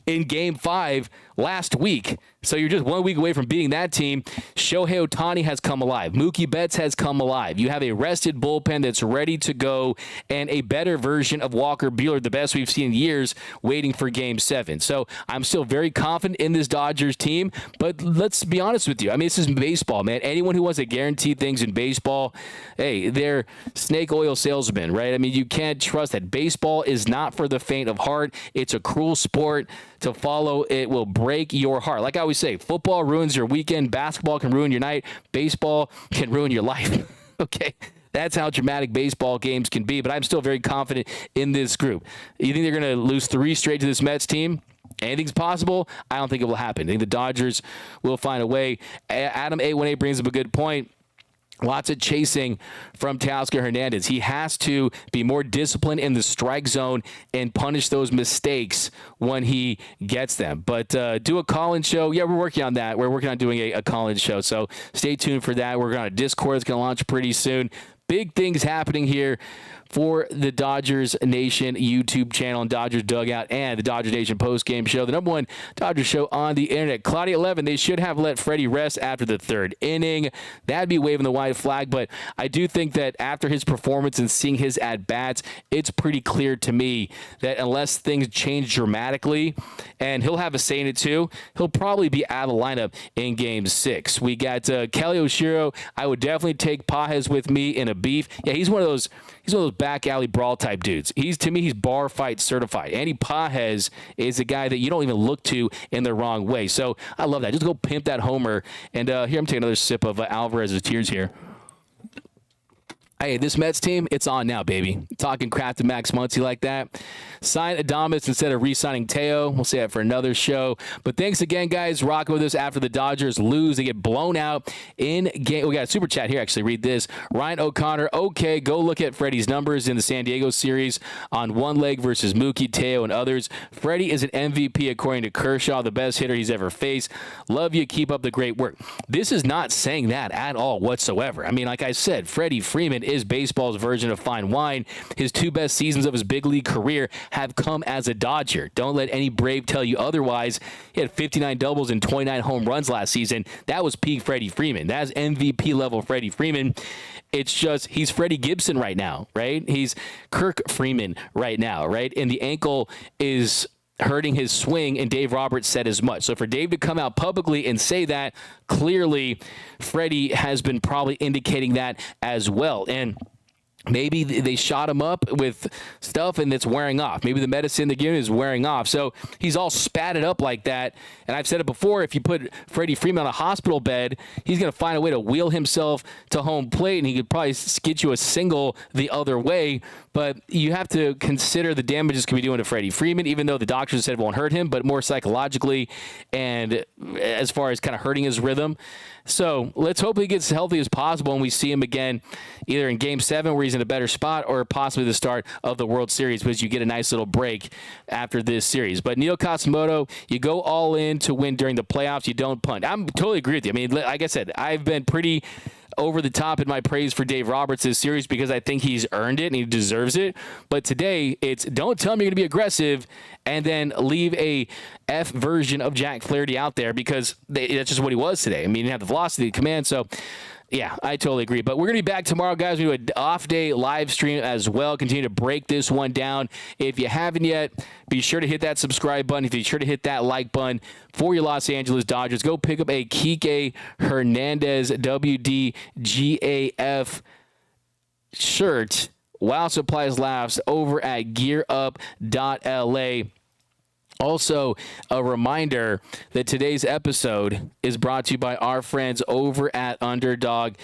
in Game 5 last week. So you're just 1 week away from beating that team. Shohei Ohtani has come alive. Mookie Betts has come alive. You have a rested bullpen that's ready to go and a better version of Walker Buehler, the best we've seen in years, waiting for Game 7. So I'm still very confident in this Dodgers team, but let's be honest with you. I mean, this is baseball, man. Anyone who wants to guarantee things in baseball, hey, they're snake oil salesmen, right? I mean, you can't trust that. Baseball is not for the faint of heart. It's a cruel sport to follow. It will break your heart. Like I always say, football ruins your weekend. Basketball can ruin your night. Baseball can ruin your life. Okay? That's how dramatic baseball games can be, but I'm still very confident in this group. You think they're going to lose 3 straight to this Mets team? Anything's possible. I don't think it will happen. I think the Dodgers will find a way. Adam 818 brings up a good point. Lots of chasing from Teoscar Hernandez. He has to be more disciplined in the strike zone and punish those mistakes when he gets them. But do a call-in show. Yeah, we're working on that. We're working on doing a call-in show. So stay tuned for that. We're on a Discord that's going to launch pretty soon. Big things happening here for the Dodgers Nation YouTube channel and Dodgers Dugout and the Dodgers Nation Postgame Show, the number one Dodgers show on the internet. Claudia 11, they should have let Freddie rest after the 3rd inning. That'd be waving the white flag, but I do think that after his performance and seeing his at-bats, it's pretty clear to me that unless things change dramatically, and he'll have a say in it too, he'll probably be out of the lineup in Game 6. We got Kelly Oshiro. I would definitely take Pajes with me in a beef. Yeah, he's one of those back alley brawl type dudes. To me, he's bar fight certified. Andy Pajes is a guy that you don't even look to in the wrong way. So I love that. Just go pimp that homer. And here, I'm taking another sip of Alvarez's Tears here. Hey, this Mets team, it's on now, baby. Talking crap to Max Muncy like that. Sign Adames instead of re-signing Teo. We'll say that for another show. But thanks again, guys. Rocking with us after the Dodgers lose. They get blown out in game. We got a super chat here, actually. Read this. Ryan O'Connor, okay, go look at Freddie's numbers in the San Diego series on one leg versus Mookie, Teo, and others. Freddie is an MVP according to Kershaw, the best hitter he's ever faced. Love you. Keep up the great work. This is not saying that at all whatsoever. I mean, like I said, Freddie Freeman is baseball's version of fine wine. His 2 best seasons of his big league career have come as a Dodger. Don't let any brave tell you otherwise. He had 59 doubles and 29 home runs last season. That was peak Freddie Freeman. That's MVP level Freddie Freeman. It's just he's Freddie Gibson right now, right? He's Kirk Freeman right now, right? And the ankle is hurting his swing, and Dave Roberts said as much. So for Dave to come out publicly and say that, clearly Freddie has been probably indicating that as well. And maybe they shot him up with stuff and it's wearing off. Maybe the medicine they're giving is wearing off. So he's all spatted up like that. And I've said it before, if you put Freddie Freeman on a hospital bed, he's going to find a way to wheel himself to home plate, and he could probably get you a single the other way. But you have to consider the damages can be doing to Freddie Freeman, even though the doctors said it won't hurt him, but more psychologically and as far as kind of hurting his rhythm. So let's hope he gets as healthy as possible and we see him again either in Game 7 where he's in a better spot or possibly the start of the World Series, because you get a nice little break after this series. But Neil Kasamoto, you go all in to win during the playoffs. You don't punt. I'm totally agree with you. I mean, like I said, I've been pretty over the top in my praise for Dave Roberts this series because I think he's earned it and he deserves it. But today, it's don't tell me you're going to be aggressive and then leave a F version of Jack Flaherty out there, because that's just what he was today. I mean, he didn't have the velocity, the command. So, yeah, I totally agree. But we're going to be back tomorrow, guys. We do an off-day live stream as well. Continue to break this one down. If you haven't yet, be sure to hit that subscribe button. Be sure to hit that like button for your Los Angeles Dodgers. Go pick up a Kike Hernandez WDGAF shirt while supplies last over at gearup.la. Also, a reminder that today's episode is brought to you by our friends over at Underdog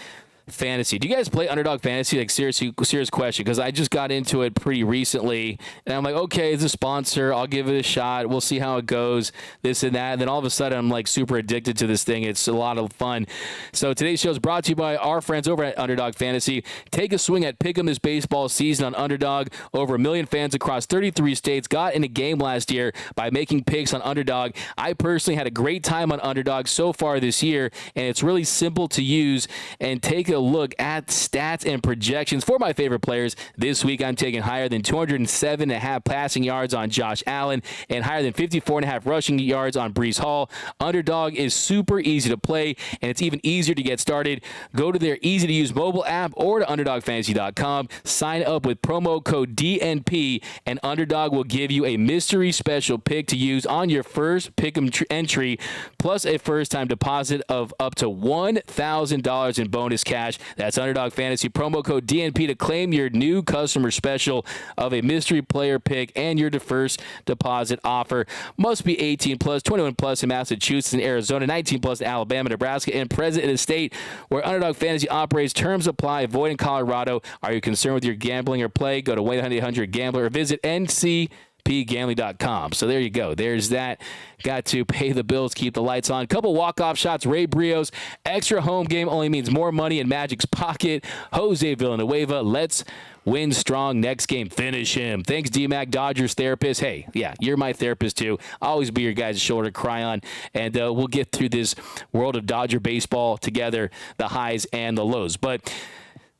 Fantasy. Do you guys play Underdog Fantasy? Like, serious question, because I just got into it pretty recently, and I'm like, okay, it's a sponsor. I'll give it a shot. We'll see how it goes, this and that. And then all of a sudden, I'm like super addicted to this thing. It's a lot of fun. So today's show is brought to you by our friends over at Underdog Fantasy. Take a swing at Pick'em this baseball season on Underdog. Over 1 million fans across 33 states got in a game last year by making picks on Underdog. I personally had a great time on Underdog so far this year, and it's really simple to use. And take a look at stats and projections for my favorite players. This week, I'm taking higher than 207.5 passing yards on Josh Allen and higher than 54.5 rushing yards on Breece Hall. Underdog is super easy to play, and it's even easier to get started. Go to their easy-to-use mobile app or to UnderdogFantasy.com. Sign up with promo code DNP, and Underdog will give you a mystery special pick to use on your first pick'em entry, plus a first-time deposit of up to $1,000 in bonus cash. That's Underdog Fantasy promo code DNP to claim your new customer special of a mystery player pick and your first deposit offer. Must be 18 plus, 21 plus in Massachusetts and Arizona, 19 plus in Alabama, Nebraska, and present in a state where Underdog Fantasy operates. Terms apply. Void in Colorado. Are you concerned with your gambling or play? Go to 1-800-GAMBLER or visit ncpgambling.com. So there you go. There's that. Got to pay the bills, keep the lights on. Couple walk-off shots. Ray Brios. Extra home game only means more money in Magic's pocket. Jose Villanueva. Let's win strong. Next game, finish him. Thanks, D-Mac, Dodgers therapist. Hey, yeah, you're my therapist too. I'll always be your guys' shoulder to cry on. And we'll get through this world of Dodger baseball together, the highs and the lows. But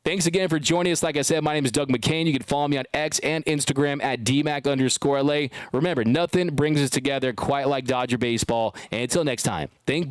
thanks again for joining us. Like I said, my name is Doug McKain. You can follow me on X and Instagram at DMAC_LA. Remember, nothing brings us together quite like Dodger baseball. And until next time, think